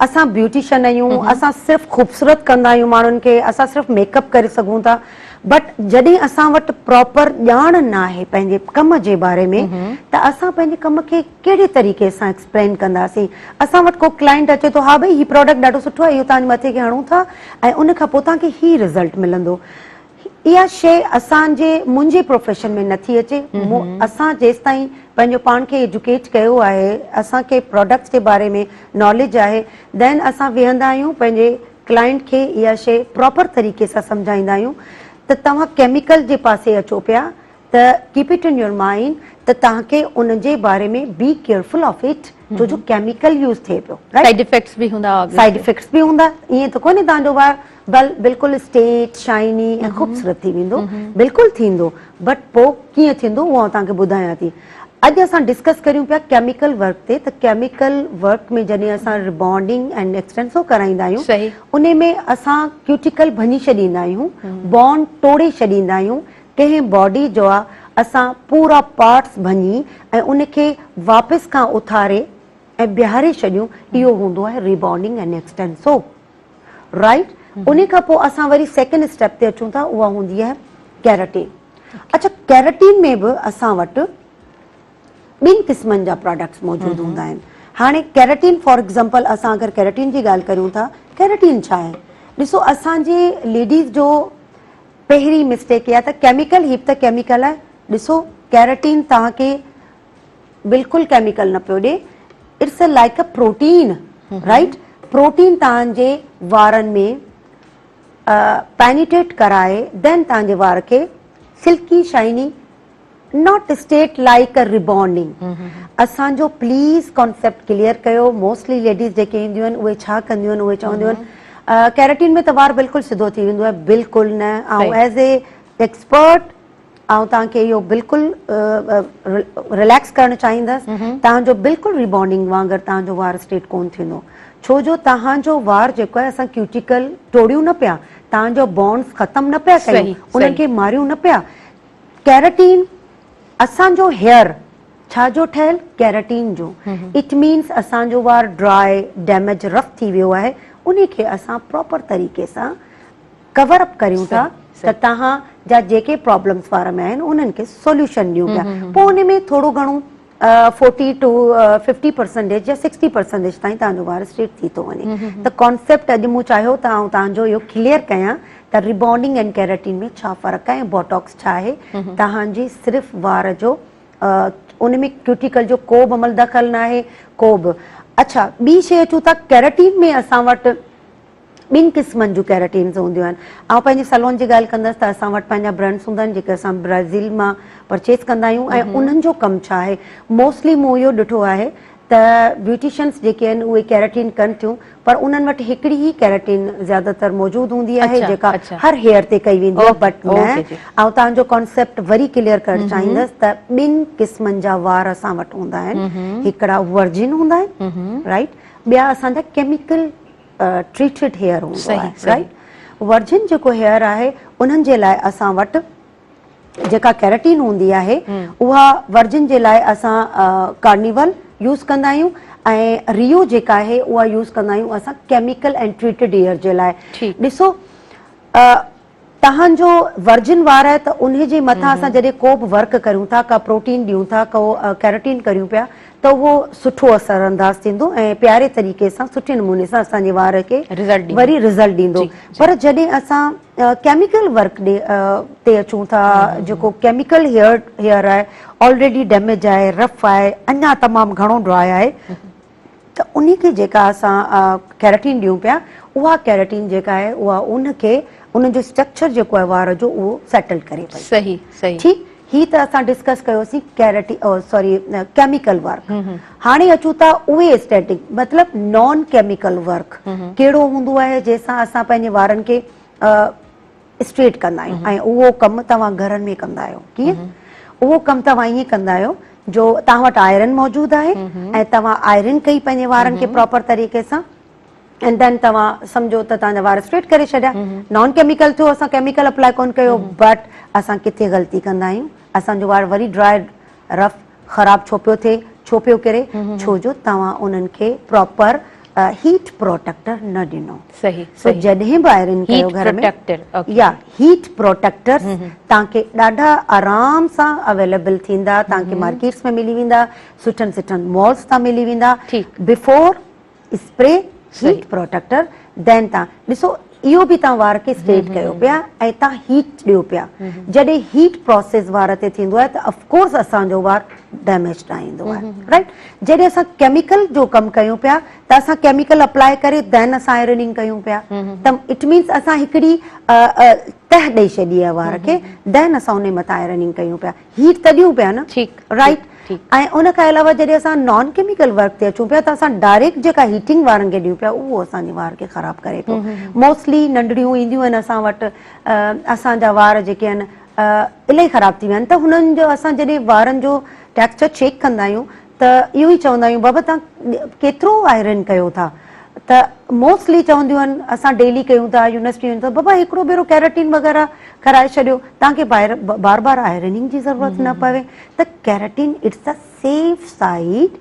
असां ब्यूटिशियन आहियूं, असां सिर्फ़ु ख़ूबसूरत कंदा आहियूं माण्हुनि खे, असां सिर्फ़ु मेकअप करे सघूं था, बट जॾहिं असां वटि प्रॉपर ॼाण न आहे पंहिंजे कम जे बारे में त असां पंहिंजे कम खे कहिड़े तरीक़े सां एक्सप्लेन कंदासीं। असां वटि को क्लाइंट अचे थो, हा भई ही प्रोडक्ट ॾाढो सुठो आहे, इहो तव्हांजे मथे खे हणूं था ऐं उन खां पोइ तव्हांखे ही रिज़ल्ट मिलंदो। इहा शइ मुंहिंजे प्रोफेशन में नथी अचे। असां जेसि ताईं पंहिंजो पाण खे एजुकेट कयो आहे, असांखे प्रोडक्ट्स जे बारे में नॉलेज आहे, देन असां वेहंदा आहियूं पंहिंजे क्लाइंट खे इहा शइ प्रॉपर तरीक़े सां सम्झाईंदा आहियूं त तव्हां केमिकल जे पासे अचो पिया त keep it in your mind त तव्हांखे उन जे बारे में बी केयरफुल ऑफ इट, छो जो केमिकल यूज़ थिए पियो, साइड इफेक्ट्स बि हूंदा। साइड इफेक्ट्स बि हूंदा। ईअं त कोन्हे तव्हांजो वार बिल्कुलु स्ट्रेट शाइनी ऐं ख़ूबसूरत थी वेंदो, बिल्कुलु थींदो, बट पोइ कीअं थींदो उहो तव्हांखे ॿुधायां थी। अॼु असां डिस्कस करियूं पिया केमिकल वर्क ते, त केमिकल वर्क में जॾहिं असां रिबॉन्डिंग एंड एक्सटेंसो कराईंदा आहियूं, उन में असां क्यूटिकल भञी छॾींदा आहियूं, बॉन्ड तोड़े छॾींदा आहियूं। कंहिं बॉडी जो आहे असां पूरा पार्ट्स भञी ऐं उनखे वापसि खां उथारे ऐं ॿिहारे छॾियूं, इहो हूंदो आहे रिबॉन्डिंग एंड एक्सटेंसो, राइट। उन खां पोइ असां वरी सेकेंड स्टेप ते अचूं था, उहा हूंदी आहे केराटिन। अच्छा, केराटिन में बि असां वटि ॿिनि क़िस्मनि जा प्रोडक्ट्स मौजूदु हूंदा आहिनि। हाणे केराटिन फॉर एग्ज़ाम्पल, असां अगरि केराटिन जी ॻाल्हि करियूं था, केराटिन छा आहे? ॾिसो, असांजे लेडीज़ जो पहिरीं मिस्टेक इहा त केमिकल, हीअ त केमिकल आहे। ॾिसो, केराटिन तव्हांखे बिल्कुलु केमिकल न पियो ॾे, it's like a protein, right. Protein तव्हांजे वारनि में पेनिट्रेट कराए, देन तव्हांजे वार खे silky shiny, not straight like a rebonding. असांजो प्लीज़ कॉन्सेप्ट क्लियर कयो। मोस्टली लेडीज़ जेके ईंदियूं आहिनि उहे छा कंदियूं आहिनि, उहे चवंदियूं आहिनि केराटिन में त वार बिल्कुलु सिधो थी वेंदो आहे। बिल्कुलु न। ऐं एज़ ए एक्सपर्ट ऐं तव्हांखे इहो बिल्कुलु रिलैक्स करणु चाहींदसि, तव्हांजो बिल्कुलु रिबॉन्डिंग वांगुरु तव्हांजो वार स्ट्रेट कोन थींदो, छो जो तव्हांजो वार जेको आहे, असां क्यूटिकल तोड़ियूं न पिया, तव्हांजो बॉन्ड्स ख़तमु न पिया कयूं, उन्हनि खे मारियूं न पिया। केराटिन, असांजो हेयर छाजो ठहियल? केराटिन जो। इट मीन्स असांजो वार ड्राई, डैमेज, रफ थी वियो आहे, उन खे असां प्रॉपर तरीक़े सां कवर अप करियूं था त तव्हांजा जेके प्रॉब्लम्स वार में आहिनि उन्हनि खे सोल्यूशन ॾियूं पिया। पोइ उन में थोरो घणो 40 to 50% या 60% ताईं तव्हांजो वार स्ट्रेट थी थो वञे। त कॉन्सेप्ट अॼु मूं चाहियो त आउं तव्हांजो इहो क्लियर कयां त रिबॉन्डिंग एंड केराटिन में छा फ़र्क़ु आहे ऐं बोटॉक्स छा आहे। तव्हांजी सिर्फ़ु वार जो उन में क्यूटिकल जो को बि अमल दख़ल न आहे, को बि। अच्छा, ॿी शइ अचूं था, केराटिन में असां वटि ॿिनि क़िस्मनि जूं केराटिन्स हूंदियूं आहिनि। ऐं पंहिंजे सलोन जी ॻाल्हि कंदसि त असां वटि पंहिंजा ब्रांड्स हूंदा आहिनि जेके असां ब्राज़ील मां परचेस कंदा आहियूं ऐं उन्हनि जो कमु छा आहे, मोस्टली मूं इहो ॾिठो आहे त ब्यूटिशियंस जेके आहिनि उहे केराटिन कनि थियूं, पर उन्हनि वटि हिकिड़ी ई केराटिन ज़्यादातर मौजूदु हूंदी आहे जेका हर हेयर ते कई वेंदी आहे, बट न। ऐं तव्हांजो कॉन्सेप्ट वरी क्लियर करणु चाहींदसि त ॿिनि क़िस्मनि जा वार असां वटि हूंदा आहिनि। हिकिड़ा वर्जिन हूंदा आहिनि, राइट, ॿिया असांजा केमिकल ट्रीटेड हेयर हूंदो आहे, राइट। वर्जिन जेको हेयर आहे उन्हनि जे लाइ असां वटि जेका केराटिन हूंदी आहे उहा वर्जिन जे लाइ असां कार्निवल यूज़ कंदा आहियूं ऐं रियो जेका आहे उहा यूज़ कंदा आहियूं असां केमिकल एंड ट्रीटेड हेयर जे लाइ। ॾिसो, तव्हांजो वर्जिन वार आहे त उन जे मथां असां जॾहिं को बि वर्क करियूं था, का प्रोटीन ॾियूं था, को केराटिन करियूं पिया, त उहो सुठो असर अंदाज़ थींदो ऐं प्यारे तरीक़े सां सुठे नमूने सां असांजे वार खे वरी रिज़ल्ट ॾींदो। पर जॾहिं असां केमिकल वर्क ते अचूं था, जेको केमिकल हेयर आहे, ऑलरेडी डैमेज आहे, रफ आहे, अञा तमामु घणो ड्राई आहे, त उन खे जेका असां कैरेटीन ॾियूं पिया, उहा कैरेटीन जेका आहे उहा उनखे उनजो स्ट्रक्चर जेको आहे वार जो उहो सेटल करे पई। सही सही। ठीकु, ही त असां डिस्कस कयोसीं केमिकल वर्क। हाणे अचूं था उहे एस्थेटिक मतिलबु नॉन केमिकल वर्क कहिड़ो हूंदो आहे जंहिंसां असां पंहिंजे वारनि खे स्ट्रेट कंदा आहियूं। ऐं उहो कमु तव्हां घरनि में कंदा आहियो। कीअं? उहो कमु तव्हां ईअं कंदा आहियो जो तव्हां वटि आयरन मौजूदु आहे ऐं तव्हां आयरन कई पंहिंजे वारनि खे प्रॉपर तरीक़े सां, एंड देन तव्हां सम्झो त तव्हांजा वार स्ट्रेट करे छॾिया। नॉन केमिकल थियो, असां केमिकल अप्लाई कोन कयो, बट असां किथे ग़लती कंदा आहियूं, असांजो वार वरी ड्राई रफ ख़राब छो पियो थिए, छो पियो किरे, छो जो तव्हां उन्हनि खे प्रॉपर हीट प्रोटेक्टर न ॾिनो। सही। सो जॾहिं बि आयरन कयो घर में या हीट प्रोटेक्टर्स तव्हांखे ॾाढा आराम सां अवेलेबल थींदा, तव्हांखे मार्केट्स में मिली वेंदा, सुठनि सुठनि मॉल्स तां मिली वेंदा। बिफोर स्प्रे हीट प्रोटेक्टर, देन तव्हां ॾिसो इहो बि तव्हां वार खे स्ट्रेट कयो पिया ऐं तव्हां हीट ॾियो पिया। जॾहिं हीट प्रोसेस वार ते थींदो आहे त ऑफकोर्स असांजो वार डैमेज ईंदो आहे, राइट। जॾहिं असां केमिकल जो कमु कयूं पिया त असां केमिकल अप्लाई करे देन असां आयरनिंग कयूं पिया, त इट मीन्स असां हिकिड़ी तह ॾेई छॾी आहे वार खे, देन असां उन मथां आयरनिंग कयूं पिया, हीट त ॾियूं पिया न, राइट। ऐं उन खां अलावा जॾहिं असां नॉन केमिकल वर्क ते अचूं पिया त असां डायरेक्ट जेका हीटिंग वारनि खे ॾियूं पिया उहो असांजे वार खे ख़राबु करे थो। मोस्टली नंढड़ियूं ईंदियूं आहिनि असां वटि, असांजा वार जेके आहिनि इलाही ख़राबु थी विया आहिनि, त हुननि जो असां जॾहिं वारनि जो टेक्सचर चेक कंदा आहियूं त इहो ई चवंदा आहियूं बाबा तव्हां केतिरो आयरन कयो था, त मोस्टली चवंदियूं आहिनि असां डेली कयूं था, यूनिवर्सिटी वञूं था, बाबा हिकिड़ो भेरो कैरेटीन वग़ैरह कराए छॾियो, तव्हांखे बार बार आयरनिंग जी ज़रूरत न पवे। त keratin it's a safe side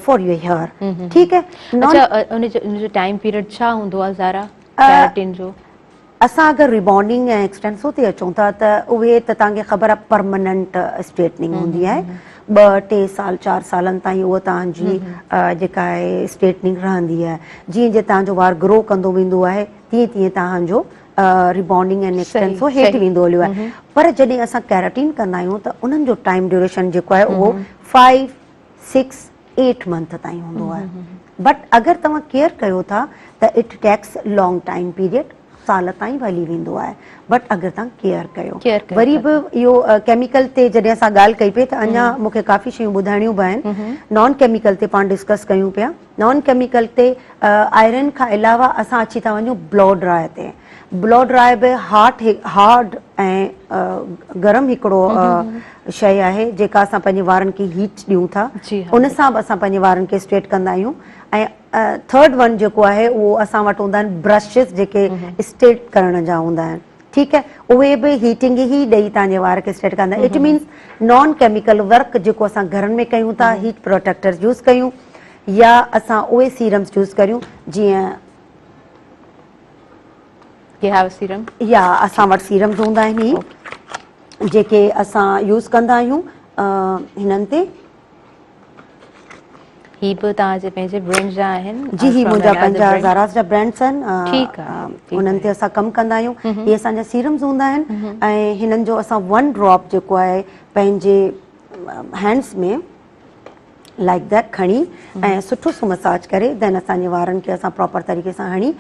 for your hair. ठीकु है। अच्छा, उनजो टाइम पीरियड छा हूंदो आहे ज़ारा कैरेटीन जो? असां अगरि रिबॉन्डिंग ऐं एक्सटेंसो ते अचूं था त उहे त तव्हांखे ख़बर आहे परमानेंट स्ट्रेटनिंग हूंदी आहे, 2-3 साल 4 सालनि ताईं उहा तव्हांजी जेका आहे स्ट्रेटनिंग रहंदी आहे। जीअं जीअं तव्हांजो वार ग्रो कंदो वेंदो आहे तीअं तीअं तव्हांजो रिबॉन्डिंग ऐं एक्सटेंसो हेठि वेंदो हलियो आहे। पर जॾहिं असां कैरेटीन कंदा आहियूं त उन्हनि जो टाइम ड्यूरेशन जेको आहे उहो 5, 6, 8 मंथ ताईं हूंदो आहे। बट अगरि तव्हां केयर कयो था त it takes long time period, साल ताईं हली वेंदो आहे। बट अगरि तव्हां केयर कयो, वरी बि इहो केमिकल ते जॾहिं असां ॻाल्हि कई पई त अञा मूंखे काफ़ी शयूं ॿुधाइणियूं बि आहिनि। नॉन केमिकल ते पाण डिस्कस कयूं पिया, नॉन केमिकल ते आयरन खां अलावा असां अची था वञूं ब्लो ड्राई ते। ब्लो ड्राई बि हार्ड ऐं गरम हिकिड़ो शइ आहे जेका असां पंहिंजे वारनि खे हीट ॾियूं था, उन सां बि असां पंहिंजे वारनि खे स्ट्रेट कंदा आहियूं। ऐं थर्ड वन जेको आहे उहो असां वटि हूंदा आहिनि ब्रशिस जेके स्ट्रेट करण जा हूंदा आहिनि, ठीकु है। उहे बि हीटिंग ई ॾेई तव्हांजे वार खे स्ट्रेट कंदा। It means non chemical work जेको असां घरनि में कयूं था, हीट प्रोटेक्टर्स यूज़ कयूं या असां उहे सीरम्स यूज़ करियूं जीअं या असां वटि सीरम्स हूंदा आहिनि जेके असां यूज़ कंदा आहियूं हिननि ते। ही बि तव्हांजे पंहिंजे ब्रांड जा आहिनि? जी, ही मुंहिंजा पंहिंजा ज़ारास जा ब्रांड्स आहिनि, उन्हनि ते असां कमु कंदा आहियूं। इहे असांजा सीरम्स हूंदा आहिनि ऐं हिननि जो असां 1 ड्रॉप जेको आहे पंहिंजे हैंड्स में लाइक दैट खणी ऐं सुठो सो मसाज करे देन असांजे वारनि खे असां प्रॉपर तरीक़े सां हणी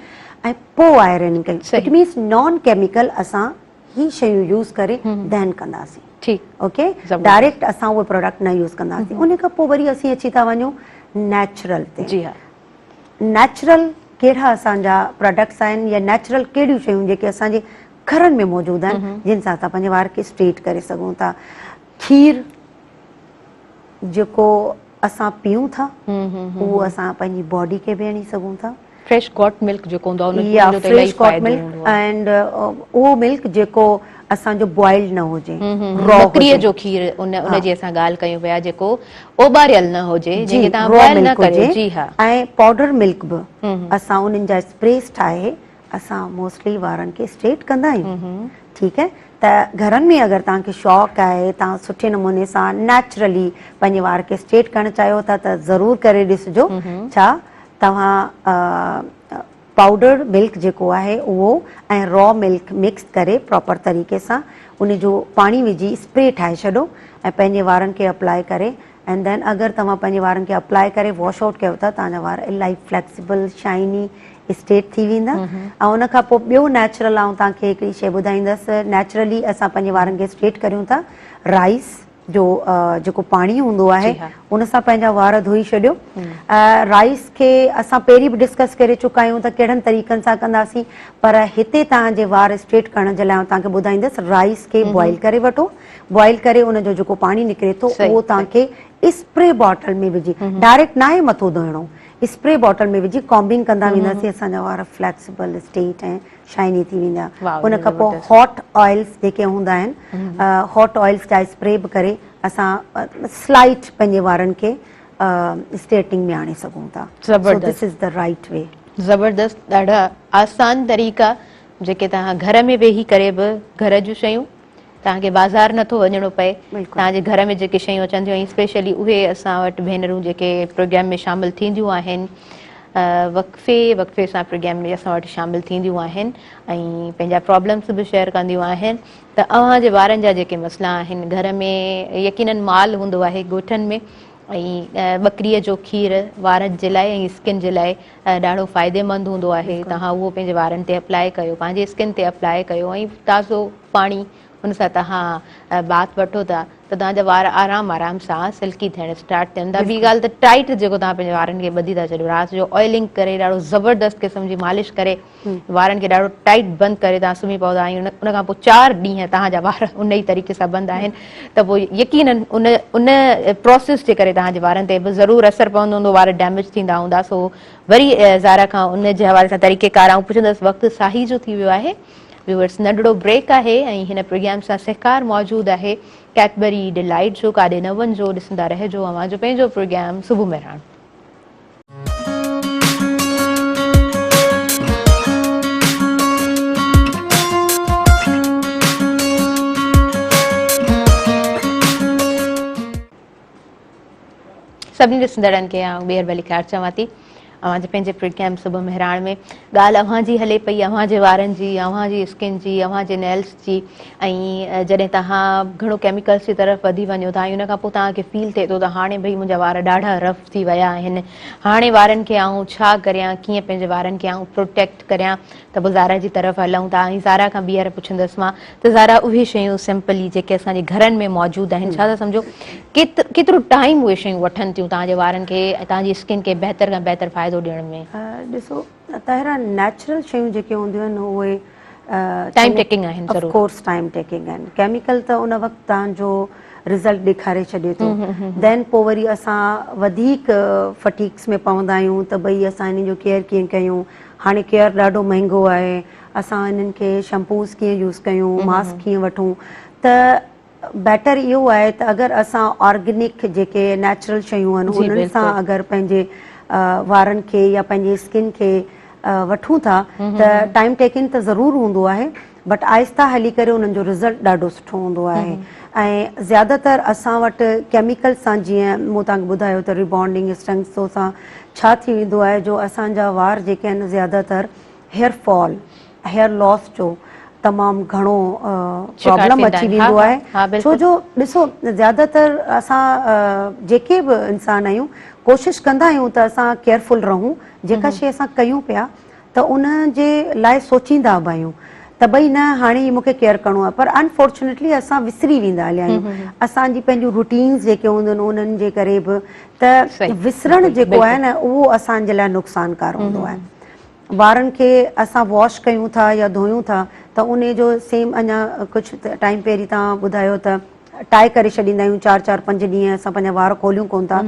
ऐं पोइ आयरनिंग कयूं। इट मीन्स नॉन केमिकल असां ही शयूं यूज़ करे देन कंदासीं, ओके। डायरेक्ट असां उहे प्रोडक्ट न यूज़ कंदासीं। उन खां पोइ वरी असीं अची था वञूं नेचुरल ते। जी हा, नेचुरल कहिड़ा असांजा प्रोडक्ट्स आहिनि या नेचुरल कहिड़ियूं शयूं जेके असांजे घरनि में मौजूदु आहिनि जिन सां असां पंहिंजे वार खे स्ट्रेट करे सघूं था। खीर जेको असां पीऊं था उहो असां पंहिंजी बॉडी खे बि हणी सघूं था। फ्रेश गॉट मिल्क जेको हूंदो आहे, या फ्रेश गॉट मिल्क एंड उहो मिल्क जेको असांजो बॉइल्ड न हुजे, बकरीअ जो खीर उन जी असां ॻाल्हि कयूं पिया जेको ओॿारियल न हुजे, जंहिंखे तव्हां बॉइल न करियो। जी हा। ऐं पाउडर मिल्क बि असां उन्हनि जा स्प्रेस ठाहे असां मोस्टली वारनि खे स्ट्रेट कंदा आहियूं, ठीकु है। त घरनि में अगरि तव्हांखे शौक़ु आहे, तव्हां सुठे नमूने सां नेचुरली पंहिंजे वार खे स्ट्रेट करणु चाहियो था त ज़रूरु करे ॾिसिजो। छा तव्हां पाउडर मिल्क जेको आहे उहो ऐं रॉ मिल्क मिक्स करे प्रॉपर तरीक़े सां उन जो पाणी विझी स्प्रे ठाहे छॾो ऐं पंहिंजे वारनि खे अप्लाई करे एंड देन अगरि तव्हां पंहिंजे वारनि खे अप्लाई करे वॉश आउट कयो था तव्हांजा वार इलाही फ्लैक्सिबल शाइनी स्ट्रेट थी वेंदा। ऐं उन खां पोइ ॿियो नेचुरल आऊं तव्हांखे हिकिड़ी शइ ॿुधाईंदसि। नेचुरली असां पंहिंजे वारनि खे स्ट्रेट करियूं था राइस जो जेको पाणी हूंदो आहे उन सां पंहिंजा वार धोई छॾियो। राइस खे असां पहिरीं बि डिस्कस करे चुका आहियूं त कहिड़नि तरीक़नि सां कंदासीं, पर हिते तव्हांजे वार स्ट्रेट करण जे लाइ तव्हांखे ॿुधाईंदसि। राइस खे बॉइल करे वठो, बॉइल करे उन जो जेको पाणी निकिरे थो उहो तव्हांखे स्प्रे बॉटल में विझी, डायरेक्ट न आहे मथो धोइणो, स्प्रे बॉटल में विझी कॉम्बिंग कंदा वेंदासीं, असांजा वार फ्लैक्सिबल स्ट्रेट ऐं शाइनी थी वेंदा। उन खां पोइ हॉट ऑइल्स जेके हूंदा आहिनि, हॉट ऑइल्स जा स्प्रे बि करे असां स्लाइट पंहिंजे वारनि खे स्ट्रेटिंग में आणे सघूं था। This is the right way. ज़बरदस्त, ॾाढा आसान तरीक़ा जेके तव्हां घर में वेही करे बि घर जूं शयूं, तव्हांखे बाज़ार नथो वञिणो पए, तव्हांजे घर में जेके शयूं अचनि थियूं, स्पेशली उहे असां वटि भेनरूं जेके प्रोग्राम में शामिलु थींदियूं आहिनि, वक़्फ़े सां प्रोग्राम में असां वटि शामिलु थींदियूं आहिनि ऐं पंहिंजा प्रॉब्लम्स बि शेयर कंदियूं आहिनि। त अव्हांजे वारनि जा जेके मसइला आहिनि घर में, यकीनन माल हूंदो आहे ॻोठनि में, ऐं ॿकरीअ जो खीरु वारनि जे लाइ ऐं स्किन जे लाइ ॾाढो फ़ाइदेमंद हूंदो आहे। तव्हां उहो पंहिंजे वारनि ते अप्लाई कयो, पंहिंजे स्किन ते अप्लाई कयो ऐं ताज़ो पाणी उन सां तव्हां बाथ वठो था त तव्हांजा वार आराम सां सिल्की थियण स्टार्ट थियनि था। ॿी ॻाल्हि त टाइट जेको तव्हां पंहिंजे वारनि खे ॿधी था छॾियो, राति जो ऑइलिंग करे ॾाढो ज़बरदस्त क़िस्म जी मालिश करे वारनि खे ॾाढो टाइट बंदि करे तव्हां सुम्ही पवंदा आहियूं, उन खां पोइ 4 ॾींहं तव्हांजा वार उन ई तरीक़े सां बंदि आहिनि, त पोइ यकीनन उन प्रोसेस जे करे तव्हांजे वारनि ते बि ज़रूरु असरु पवंदो हूंदो, वार डैमेज थींदा हूंदा। सो वरी ज़ारा खां उन जे हवाले सां तरीक़ेकार आऊं पुछंदसि। वक़्तु साही जो थी वियो आहे, व्यूअर्स नंढड़ो ब्रेक आहे ऐं हिन प्रोग्राम सां सहकार मौजूदु आहे कैडबरी डिलाइट जो। काॾे न वञिजो, ॾिसंदा रहिजो अव्हांजो पंहिंजो प्रोग्राम सुबुह मेहरान। सभिनी ॾिसंदड़नि खे आउं ॿीहर भली ख़ैरु चवां थी अव्हांजे पंहिंजे प्रोग्राम सुबुह मेहरान में। ॻाल्हि अव्हांजी हले पई अव्हांजे वारनि जी, अव्हांजी स्किन जी, अव्हांजे नेल्स जी, ऐं जॾहिं तव्हां घणो केमिकल्स जी तरफ़ वधी वञो था उन खां पोइ तव्हांखे फील थिए थो त हाणे भई मुंहिंजा वार ॾाढा रफ थी विया आहिनि, हाणे वारनि खे आऊं छा करियां, कीअं पंहिंजे वारनि खे आऊं प्रोटेक्ट करियां, त पोइ ज़ारा जी तरफ़ हलूं था। ऐं ज़ारा खां ॿीहर पुछंदसि मां त ज़ारा उहे शयूं सिंपली जेके असांजे घरनि में मौजूदु आहिनि, छा था सम्झो केतिरो टाइम उहे शयूं वठनि थियूं तव्हांजे वारनि खे ऐं तव्हांजी स्किन खे बहितर खां बहितर फ़ाइदो ॾियण में? ॾिसो, ताहिरा नेचुरल शयूं जेके हूंदियूं आहिनि उहे टाइम टेकिंग आहिनि, ऑफ कोर्स टाइम टेकिंग आहिनि। केमिकल त उन वक़्तु तव्हांजो रिज़ल्ट ॾेखारे छॾे थो, देन पोइ वरी असां वधीक फटीक्स में पवंदा आहियूं त भई असां हिन जो केयर कीअं कयूं। हाणे केयर ॾाढो महांगो आहे, असां हिननि खे शैम्पूस कीअं यूज़ कयूं, मास्क कीअं वठूं, त बेटर इहो आहे त अगरि असां ऑर्गेनिक जेके नेचुरल शयूं आहिनि उन्हनि सां अगरि पंहिंजे वारनि खे या पंहिंजे स्किन खे वठूं था त टाइम टेकिंग त ज़रूरु हूंदो आहे, बट आहिस्ता हली करे उन्हनि जो रिज़ल्ट ॾाढो सुठो हूंदो आहे। ऐं ज़्यादातर असां वटि केमिकल सां, जीअं मूं तव्हांखे ॿुधायो त रिबॉन्डिंग स्ट्रेंथ्स सां छा थी वेंदो आहे, जो असांजा वार जेके आहिनि ज़्यादातर हेयर फॉल, हेयर लॉस जो तमामु घणो प्रॉब्लम अची वेंदो आहे। छो जो ॾिसो, ज़्यादातर असां जेके बि इंसान आहियूं कोशिशि कंदा आहियूं त असां केयरफुल रहूं, जेका शइ असां कयूं पिया त उन जे लाइ सोचींदा बि आहियूं त भई न हाणे मूंखे केयर करिणो आहे, पर अनफॉर्चुनेटली असां विसरी वेंदा हलिया आहियूं। असांजी पंहिंजूं रूटीन्स जेके हूंदियूं आहिनि उन्हनि जे करे बि त विसरणु जेको आहे न उहो असांजे लाइ नुक़सानकार हूंदो आहे। वारनि खे असां वॉश कयूं था या धोयूं था त उन जो सेम अञा कुझु टाइम पहिरीं तव्हां ॿुधायो त टाए करे छॾींदा आहियूं, 4-4-5 ॾींहं असां पंहिंजा वार खोलियूं कोन था।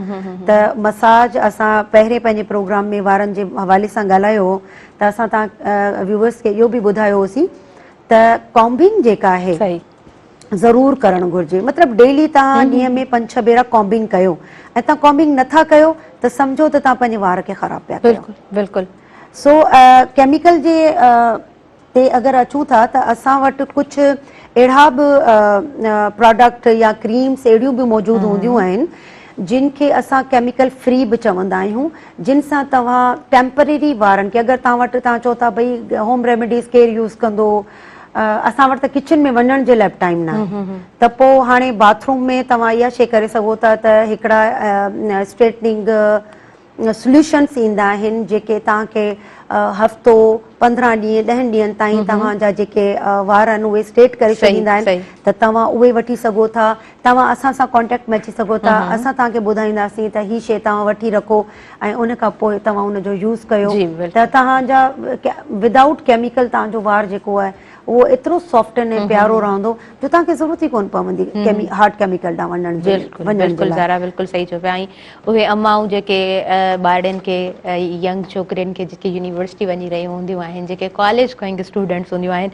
त मसाज असां पहिरें पंहिंजे प्रोग्राम में वारनि जे हवाले सां ॻाल्हायो हो त असां तव्हां व्यूअर्स खे इहो बि ॿुधायोसीं त कॉम्बिंग जेका आहे ज़रूरु करणु घुरिजे। मतिलबु डेली तव्हां ॾींहं में 5-6 भेरा कॉम्बिंग कयो, ऐं तव्हां कॉम्बिंग नथा कयो त सम्झो त तव्हां पंहिंजे वार खे ख़राबु पिया कयो। बिल्कुलु। सो केमिकल जे ते अगरि अचूं था त असां वटि कुझु अहिड़ा बि प्रोडक्ट या क्रीम्स अहिड़ियूं बि मौजूदु हूंदियूं आहिनि जिन खे असां केमिकल फ्री बि चवंदा आहियूं, जिन सां तव्हां टेम्परेरी वारनि खे, अगरि तव्हां वटि तव्हां चओ था भई होम रेमेडीज़ केरु यूज़ कंदो, असां वटि त किचन में वञण जे लाइ बि टाइम न आहे, त पोइ हाणे बाथरूम में तव्हां इहा शइ करे सघो था त हिकिड़ा स्ट्रेटनिंग सोल्यूशन्स ईंदा आहिनि जेके तव्हांखे हफ़्तो 15 ॾींहं 10 ॾींहंनि ताईं तव्हांजा जेके वार आहिनि उहे स्ट्रेट करे छॾींदा आहिनि, त तव्हां उहे वठी सघो था। तव्हां असां सां कॉन्टेक्ट में अची सघो था, असां तव्हांखे ॿुधाईंदासीं त हीअ शइ तव्हां वठी रखो ऐं उन खां पोइ तव्हां उनजो यूज़ कयो, त तव्हांजा विदाउट केमिकल तव्हांजो वार जेको आहे उहो एतिरो सॉफ्टन ऐं प्यारो रहंदो जो तव्हांखे ज़रूरत ई कोन पवंदी हार्ड केमिकल ॾांहुं वञण जे लाइ। बिल्कुलु सही चओ पिया। ऐं उहे अमाऊं जेके ॿारनि खे यंग छोकिरियुनि खे जेके यूनिवर्सिटी वञी रहियूं हूंदियूं आहिनि, जेके कॉलेज गोइंग स्टूडेंट्स हूंदियूं आहिनि,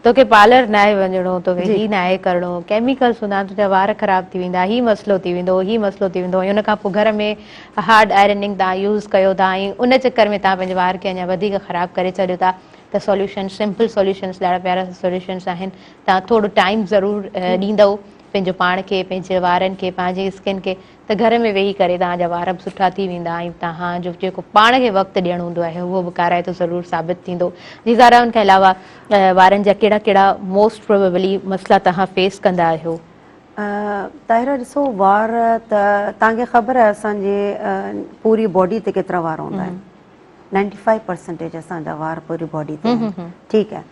तोखे पार्लर न आहे वञिणो, तोखे हीअ न आहे करिणो, केमिकल्स हूंदा तुंहिंजा वार ख़राब थी वेंदा, हीअ मसइलो थी वेंदो, हीअ मसइलो थी वेंदो, ऐं उन खां पोइ घर में हार्ड आयरनिंग तव्हां यूज़ कयो था ऐं उन चकर में तव्हां पंहिंजे वार खे अञा वधीक ख़राबु करे छॾियो था। त सॉल्यूशन सिंपल सॉल्यूशन्स ॾाढा प्यारा सॉल्यूशन्स आहिनि। तव्हां थोरो टाइम ज़रूरु ॾींदव पंहिंजो पाण खे, पंहिंजे वारनि खे, पंहिंजे स्किन खे, त घर में वेही करे तव्हांजा वार बि सुठा थी वेंदा ऐं तव्हांजो जेको पाण खे वक़्तु ॾियणो हूंदो आहे उहो बि काराइतो ज़रूरु साबित थींदो। जी ज़ारा, उनखां अलावा वारनि जा कहिड़ा कहिड़ा मोस्ट प्रोबेबली मसइला तव्हां फेस कंदा आहियो? ताहिरा ॾिसो, वार त तव्हांखे ख़बर आहे असांजे पूरी बॉडी ते केतिरा वार हूंदा आहिनि, 95% असांजा वार पूरी बॉडी ते आहिनि, ठीकु आहे,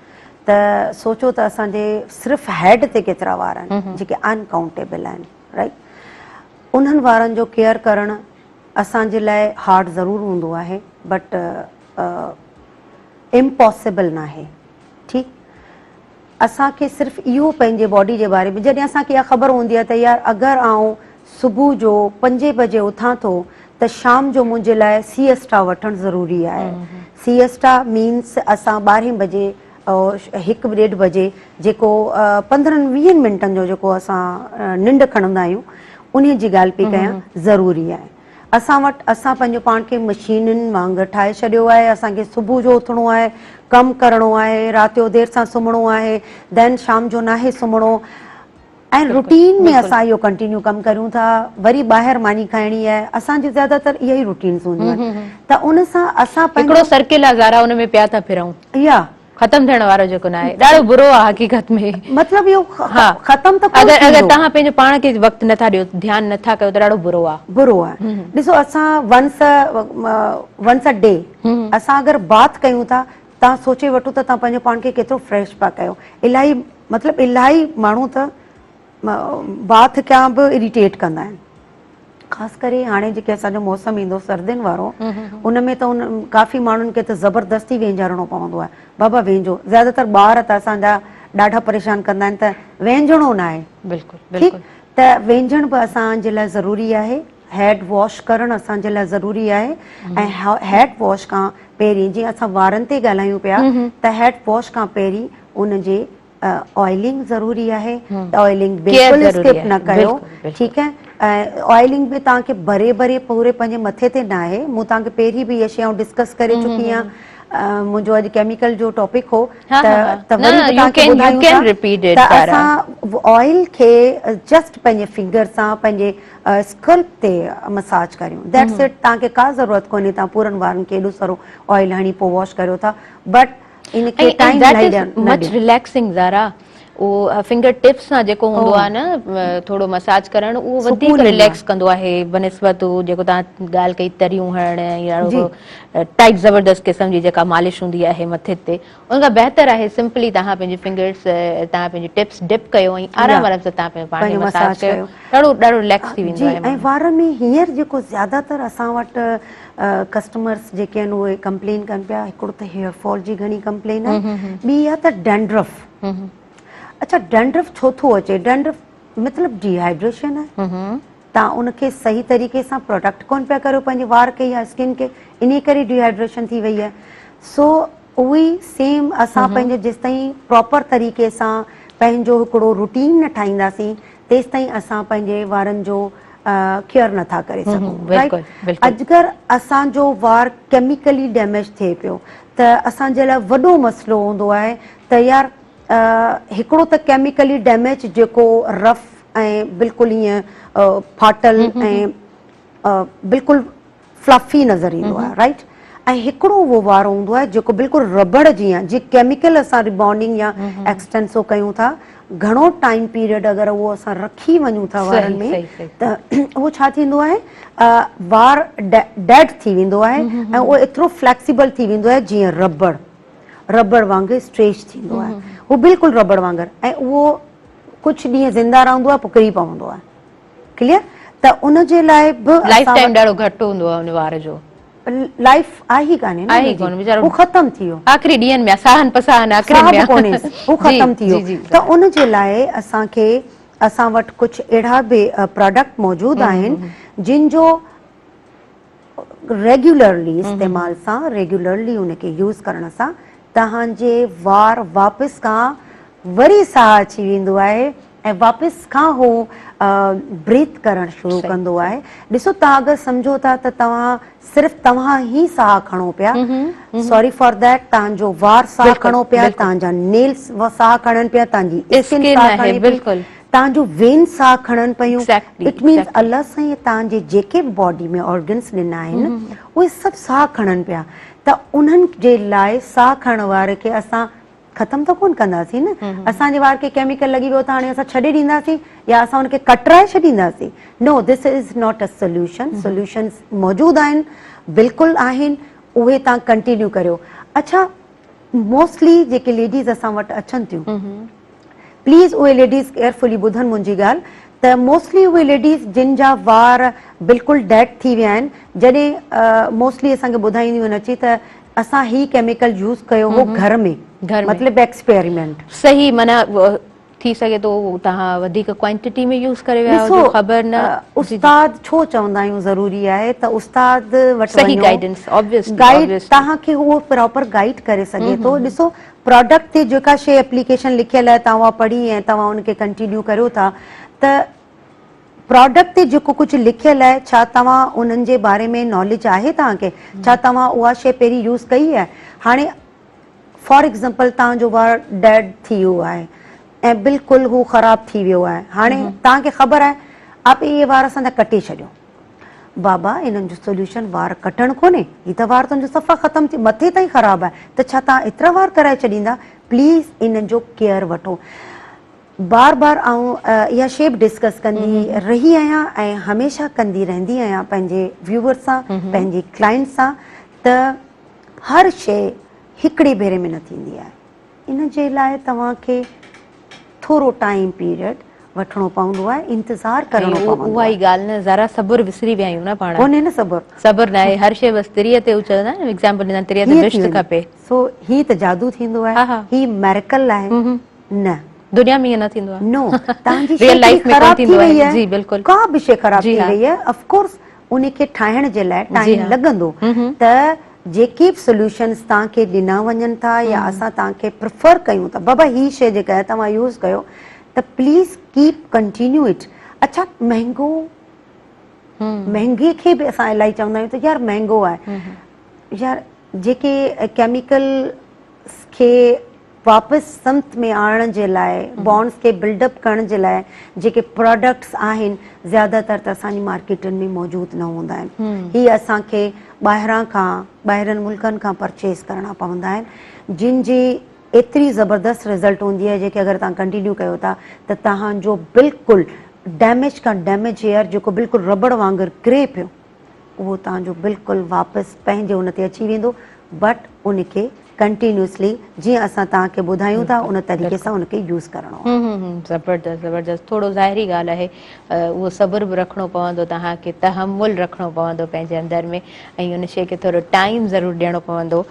त सोचो त असांजे सिर्फ़ु हेड ते केतिरा वार आहिनि जेके अनकाउंटेबल आहिनि, राइट। उन्हनि वारनि जो केयर करणु असांजे लाइ हार्ड ज़रूरु हूंदो आहे, बट इम्पॉसिबल न आहे, ठीकु। असांखे सिर्फ़ु इहो पंहिंजे बॉडी जे बारे में, जॾहिं असांखे इहा ख़बर हूंदी आहे त यार अगरि आउं सुबुह जो 5 बजे उथां थो त शाम जो मुंहिंजे लाइ सिएस्टा वठणु ज़रूरी आहे। सिएस्टा मीन्स असां 12 बजे 1-1:30 बजे जेको 15-20 मिंटनि जो जेको असां निंड खणंदा आहियूं उन जी ॻाल्हि पई कयां, ज़रूरी आहे। असां पंहिंजो पाण खे मशीनुनि वांगुरु ठाहे छॾियो आहे। असांखे सुबुह जो उथणो आहे, कमु करिणो आहे, राति जो देरि सां सुम्हणो आहे, देन शाम जो नाहे सुम्हणो, ऐं रूटीन में असां इहो कंटिन्यू कमु करियूं था। वरी ॿाहिरि मानी खाइणी आहे, असांजी ज़्यादातर इहा ई रूटीन्स हूंदियूं आहिनि, त उन सां असां हिकिड़ो सर्किल आहे ज़ारा, उन में पिया था फिरूं, इहा ख़तम थियण वारो जेको न आहे, ॾाढो बुरो आहे हक़ीक़त में। मतिलबु इहो ख़तम त अगरि तव्हां पंहिंजे पाण खे वक़्तु नथा ॾियो, ध्यानु नथा कयो त ॾाढो बुरो आहे, बुरो आहे। ॾिसो, असां वंस अ डे असां अगरि बात कयूं था, तव्हां सोचे वठो त तव्हां पंहिंजे पाण खे केतिरो फ्रेश पिया कयो। इलाही माण्हू त बाथ कयां बि इरिटेट कंदा आहिनि, ख़ासि करे हाणे जेके असांजो मौसम ईंदो सर्दियुनि वारो, उन में त काफ़ी माण्हुनि खे त ज़बरदस्ती वेंझाइणो पवंदो आहे, बाबा वेंझो। ज़्यादातर ॿार त असांजा ॾाढा परेशान कंदा आहिनि त वेंझणो न आहे, ठीकु, त वेंझण बि असांजे लाइ ज़रूरी आहे। हेड वॉश करणु असांजे लाइ ज़रूरी आहे, ऐं हेड वॉश खां पहिरीं, जीअं असां वारनि ते ॻाल्हायूं पिया, त हेड वॉश खां पहिरीं उनजे ऑइलिंग ज़रूरी आहे, ऑइलिंग बिल्कुलु स्किप न कयो, ठीकु आहे। ऐं ऑइलिंग बि तव्हांखे भरे पूरे पंहिंजे मथे ते न आहे। मूं तव्हांखे पहिरीं बि इहे शयूं डिस्कस करे चुकी आहियां, मुंहिंजो अॼु केमिकल जो टॉपिक हो, त वरी बि तव्हांखे ॿुधायूं था त असां ऑइल खे जस्ट पंहिंजे फिंगर सां पंहिंजे स्कल्प ते मसाज करियूं, दैट्स इट। तव्हांखे का ज़रूरत कोन्हे तव्हां पूरनि वारनि खे एॾो सारो ऑइल हणी पोइ वॉश करियो था, बट इनखे टाइम मच रिलैक्सिंग ज़ारा। उहो फिंगर टिप्स सां जेको हूंदो आहे न, थोरो मसाज करणु, उहो वधीक रिलैक्स कंदो आहे बनिस्बत जेको तव्हां ॻाल्हि कई तरियूं हणण या टाइट ज़बरदस्त क़िस्म जी जेका मालिश हूंदी आहे मथे ते, उन खां बहितर आहे सिंपली तव्हां पंहिंजे फिंगर्स, तव्हां पंहिंजी टिप्स डिप कयो ऐं आराम आराम सां तव्हां पंहिंजो पाण खे मसाज कयो, ॾाढो रिलैक्स थी वेंदो आहे। ऐं वारनि में हींअर जेको ज़्यादातर असां वटि कस्टमर्स जेके आहिनि उहे कंप्लेन कनि पिया, हिकिड़ो त हेयरफॉल जी घणी कंप्लेन आहे, ॿी आहे त डैंड्रफ। अच्छा, डैंड्रफ छो थो अचे? डैंड्रफ मतिलबु डिहाइड्रेशन आहे, तव्हां उनखे सही तरीक़े सां प्रोटेक्ट कोन पिया करियो पंहिंजे वार खे या स्किन खे, इन करे डिहाइड्रेशन थी वई आहे। सो उहे सेम असां पंहिंजो जेसि ताईं प्रॉपर तरीक़े सां पंहिंजो हिकिड़ो रूटीन न ठाहींदासीं, तेसि ताईं असां पंहिंजे वारनि जो केयर नथा करे सघूं, राइट। अॼुकल्ह असांजो वार केमिकली डैमेज थिए पियो, त असांजे लाइ वॾो मसइलो हूंदो आहे त यार हिकिड़ो त केमिकली डैमेज जेको रफ ऐं बिल्कुलु ईअं फाटल ऐं बिल्कुलु फ्लफी नज़र ईंदो आहे, राइट। ऐं हिकिड़ो उहो वार हूंदो आहे जेको बिल्कुलु रबड़ जीअं जीअं केमिकल असां रिबॉन्डिंग या एक्सटेंसो कयूं था, घणो टाइम पीरियड अगरि उहो असां रखी वञूं था वारनि में त उहो छा थींदो आहे, वार डेड थी वेंदो आहे ऐं उहो एतिरो फ्लैक्सिबल थी वेंदो आहे जीअं रबड़ वांगुरु स्ट्रेच थींदो आहे, उहो बिल्कुलु रबड़ वांगुरु। ऐं उहो कुझु ॾींहं ज़िंदा रहंदो आहे, पोइ किरी पवंदो आहे, क्लियर। त उन जे लाइ बि लाइफ टाइम ॾाढो घटि हूंदो आहे उन वार जो, लाइफ आहे ई कान्हे न, उहो ख़तम थी वियो, आख़िरी ॾींहंनि में साहन पसाहन आख़िरी में कोन्हे, उहो ख़तम थी वियो। त उन जे लाइ असां वटि कुझु अहिड़ा बि प्रोडक्ट मौजूदु आहिनि जिन जो रेगुलरली इस्तेमाल सां, रेगुलरली उनखे यूज़ करण सां तव्हांजे वार वापसि खां वरी साह अची वेंदो आहे ऐं वापसि खां हो ब्रीथ करणु शुरू कंदो आहे। ॾिसो, तव्हां अगरि सम्झो था त तव्हां सिर्फ़ु तव्हां ई साह खणो पिया, सॉरी फॉर दैट, तव्हांजो वार साह खणो पिया, तव्हांजा नेल्स साह खणनि पिया, तव्हांजी स्किन साह खणे पई, तव्हांजो वेन साह खणनि पियूं, इट मीन्स अल्लाह साईं तव्हांजे जेके बि बॉडी में ऑर्गन्स ॾिना आहिनि उहे सभु साह खणनि पिया। त उन्हनि जे लाइ साह खणण वारे खे असां ख़तम त कोन कंदासीं न, असांजे वार खे केमिकल लॻी वियो त हाणे असां छॾे ॾींदासीं या असां हुनखे कटराए छॾींदासीं? No, this is not a solution. Solutions मौजूदु आहिनि, बिल्कुलु आहिनि, उहे तव्हां कंटिन्यू करियो। अच्छा, मोस्टली जेके लेडीज़ असां वटि अचनि थियूं, प्लीज़ उहे लेडीज़ केयरफुली ॿुधनि मुंहिंजी ॻाल्हि, त मोस्टली उहे लेडीज़ जिन जा वार बिल्कुलु डेड थी विया आहिनि, जॾहिं मोस्टली असांखे ॿुधाईंदियूं आहिनि अची त असां ही केमिकल यूज़ कयो हो घर में, मतलब एक्सपेरिमेंट, सही, माना थी सके तो तव्हां वधीक क्वांटिटी में यूज़ करे विया हुजो, ख़बर न। उस्ताद छो चवंदा आहियूं ज़रूरी आहे त उस्ताद वटि सही गाइडेंस, ऑब्वियसली गाइड तव्हांखे उहो प्रॉपर गाइड करे सघे थो। ॾिसो, प्रोडक्ट ते जेका शइ एप्लीकेशन लिखियल आहे तव्हां पढ़ी ऐं तव्हां उनखे कंटिन्यू करियो था, त प्रोडक्ट ते जेको कुझु लिखियल आहे, छा तव्हां उन्हनि जे बारे में नॉलेज आहे तव्हांखे? छा तव्हां उहा शइ पहिरीं यूज़ कई आहे? हाणे फॉर एग्ज़ाम्पल तव्हांजो वार डेड थी वियो आहे ऐं बिल्कुलु हू ख़राब थी वियो आहे, हाणे तव्हांखे ख़बर आहे आप इहे वार असांजा कटे छॾियो, बाबा इन्हनि जो सोल्यूशन वार कटणु कोन्हे, ही त वार तुंहिंजो सफ़ा ख़तमु थी, मथे ताईं ख़राबु आहे, त छा तव्हां एतिरा वार कराए छॾींदा? प्लीज़ इन्हनि जो केयर वठो। बार बार आउं इहा शइ बि डिस्कस कंदी रही आहियां ऐं हमेशह कंदी रहंदी आहियां पंहिंजे व्यूअर्स सां, पंहिंजे क्लाइंट सां, त हर शइ हिकिड़े भेरे में न थींदी आहे। इन जे लाइ तव्हांखे थोरो टाइम पीरियड वठिणो पवंदो आहे, इंतज़ारु करिणो पवंदो आहे। उहा ई ॻाल्हि न, ज़रा सब्र विसरी विया आहियूं न पाण, कोन्हे न सब्र, सब्र न आहे, हर शइ बसि तिरीअ ते चवंदा आहिनि एग्ज़ाम्पल ॾींदा, तिरीअ ते विश्त खपे। सो ही त जादू थींदो आहे, ही मेरेकल आहे न, दुनिया में ईअं न थींदो आहे। नो, तव्हांजी शइ ख़राब थी वई आहे, जी बिल्कुलु, का बि शइ ख़राब थी वई आहे, ऑफ कोर्स उनखे ठाहिण जे लाइ टाइम लॻंदो, त जेके बि सोल्यूशन्स तव्हांखे ॾिना वञनि था या असां तव्हांखे प्रिफर कयूं था, बाबा ही शइ जेका आहे तव्हां यूज़ कयो, त प्लीज़ कीप कंटिन्यू इट। अच्छा, महांगे खे बि असां इलाही चवंदा आहियूं त यार महांगो आहे, यार जेके केमिकल खे वापसि सम्त में आणण जे लाइ, बॉन्ड्स खे बिल्डअप करण जे लाइ जेके प्रोडक्ट्स आहिनि, ज़्यादातर त असांजी मार्केटनि में मौजूदु न हूंदा आहिनि, ही असांखे ॿाहिरां खां, ॿाहिरनि मुल्कनि खां परचेस करणा पवंदा आहिनि, जिन जी एतिरी ज़बरदस्त रिज़ल्ट हूंदी आहे, जेके अगरि तव्हां कंटिन्यू कयो था त तव्हांजो बिल्कुलु डैमेज खां डैमेज हेयर जेको बिल्कुलु रबड़ वांगुरु किरे पियो, उहो तव्हांजो बिल्कुलु वापसि पंहिंजे उन ते अची वेंदो, बट उनखे कंटिन्यूसली जीअं असां तव्हांखे ॿुधायूं था उन तरीक़े सां उनखे यूज़ करिणो आहे। ज़बरदस्त ज़बरदस्त, थोरो ज़ाहिरी ॻाल्हि आहे, उहो सब्र बि रखिणो पवंदो, तव्हांखे तहमुल रखिणो पवंदो पंहिंजे अंदरि में, ऐं उन शइ खे थोरो टाइम ज़रूरु ॾियणो पवंदो,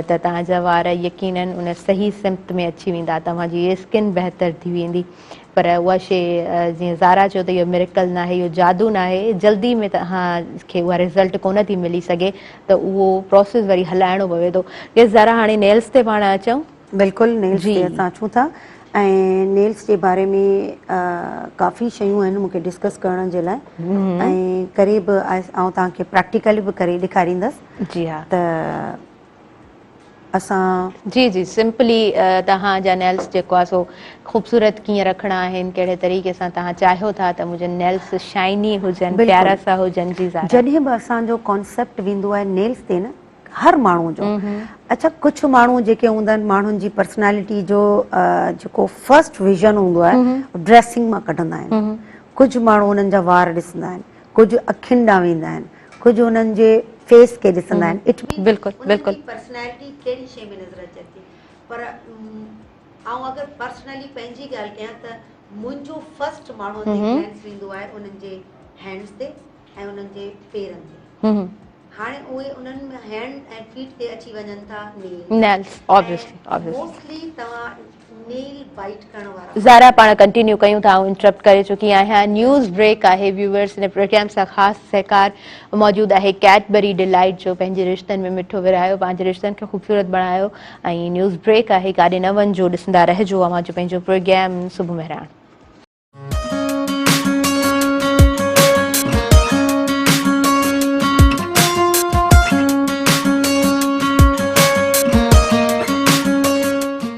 त तव्हांजा वार यकीनन उन सही सिमत में अची वेंदा, तव्हांजी स्किन बहितर थी वेंदी। पर उहा शइ जीअं ज़ारा चयो त इहो मिरेकल न आहे, इहो जादू न आहे, जल्दी में तव्हांखे उहा रिज़ल्ट कोन थी मिली सघे, त उहो प्रोसेस वरी हलाइणो पवे थो। के ज़ारा हाणे नेल्स ते पाण अचूं, बिल्कुलु नेल्स ते असां अचूं था, ऐं नेल्स जे बारे में काफ़ी शयूं आहिनि मूंखे डिस्कस करण जे लाइ, ऐं करे बि आउं तव्हांखे प्रैक्टिकली बि करे ॾेखारींदसि। जी हा, त असां जी जी सिंपली तव्हांजा नेल्स जेको आहे सो ख़ूबसूरत कीअं रखणा आहिनि, कहिड़े तरीक़े सां तव्हां चाहियो था त मुंहिंजा नेल्स शाइनी हुजनि, बिल्कुलु। प्यारा सां हुजनि। जी ज़ारा, जॾहिं बि असांजो कॉन्सेप्ट वेंदो आहे नेल्स ते न, हर माण्हू जो, अच्छा कुझु माण्हू जेके हूंदा आहिनि माण्हुनि जी पर्सनैलिटी जो जेको फर्स्ट विज़न हूंदो आहे ड्रेसिंग मां कढंदा आहिनि। कुझु माण्हू उन्हनि जा वार ॾिसंदा आहिनि, कुझु अखियुनि ॾांहुं वेंदा आहिनि, कुझु उन्हनि जे फेस खे ॾिसंदा आहिनि। इट मीन्स बिल्कुलु बिल्कुलु पर्सनैलिटी कहिड़ी शइ में नज़र अचे थी। पर ऐं अगरि पर्सनली पंहिंजी ॻाल्हि कयां त मुंहिंजो फर्स्ट माण्हू ते ग्लैंस वेंदो आहे उन्हनि जे हैंड्स ते ऐं उन्हनि जे पेरनि ते। हाणे उहे उन्हनि में हैंड ऐं फीट ते अची वञनि था नेल्स, ऑब्वियसली मोस्टली तव्हां नेल बाइट करण वारा। ज़ारा पाण कंटिन्यू कयूं था, इंटरप्ट करे चुकी आहियां। न्यूज़ ब्रेक आहे व्यूवर्स, इन प्रोग्राम सां ख़ासि सहकार मौजूदु आहे कैडबरी डिलाइट जो। पंहिंजे रिश्तनि में मिठो विरायो, पंहिंजे रिश्तनि खे ख़ूबसूरत बणायो। ऐं न्यूज़ ब्रेक आहे, काॾे न वञिजो, ॾिसंदा रहिजो अवां जो पंहिंजो प्रोग्राम सुबुह महिराण।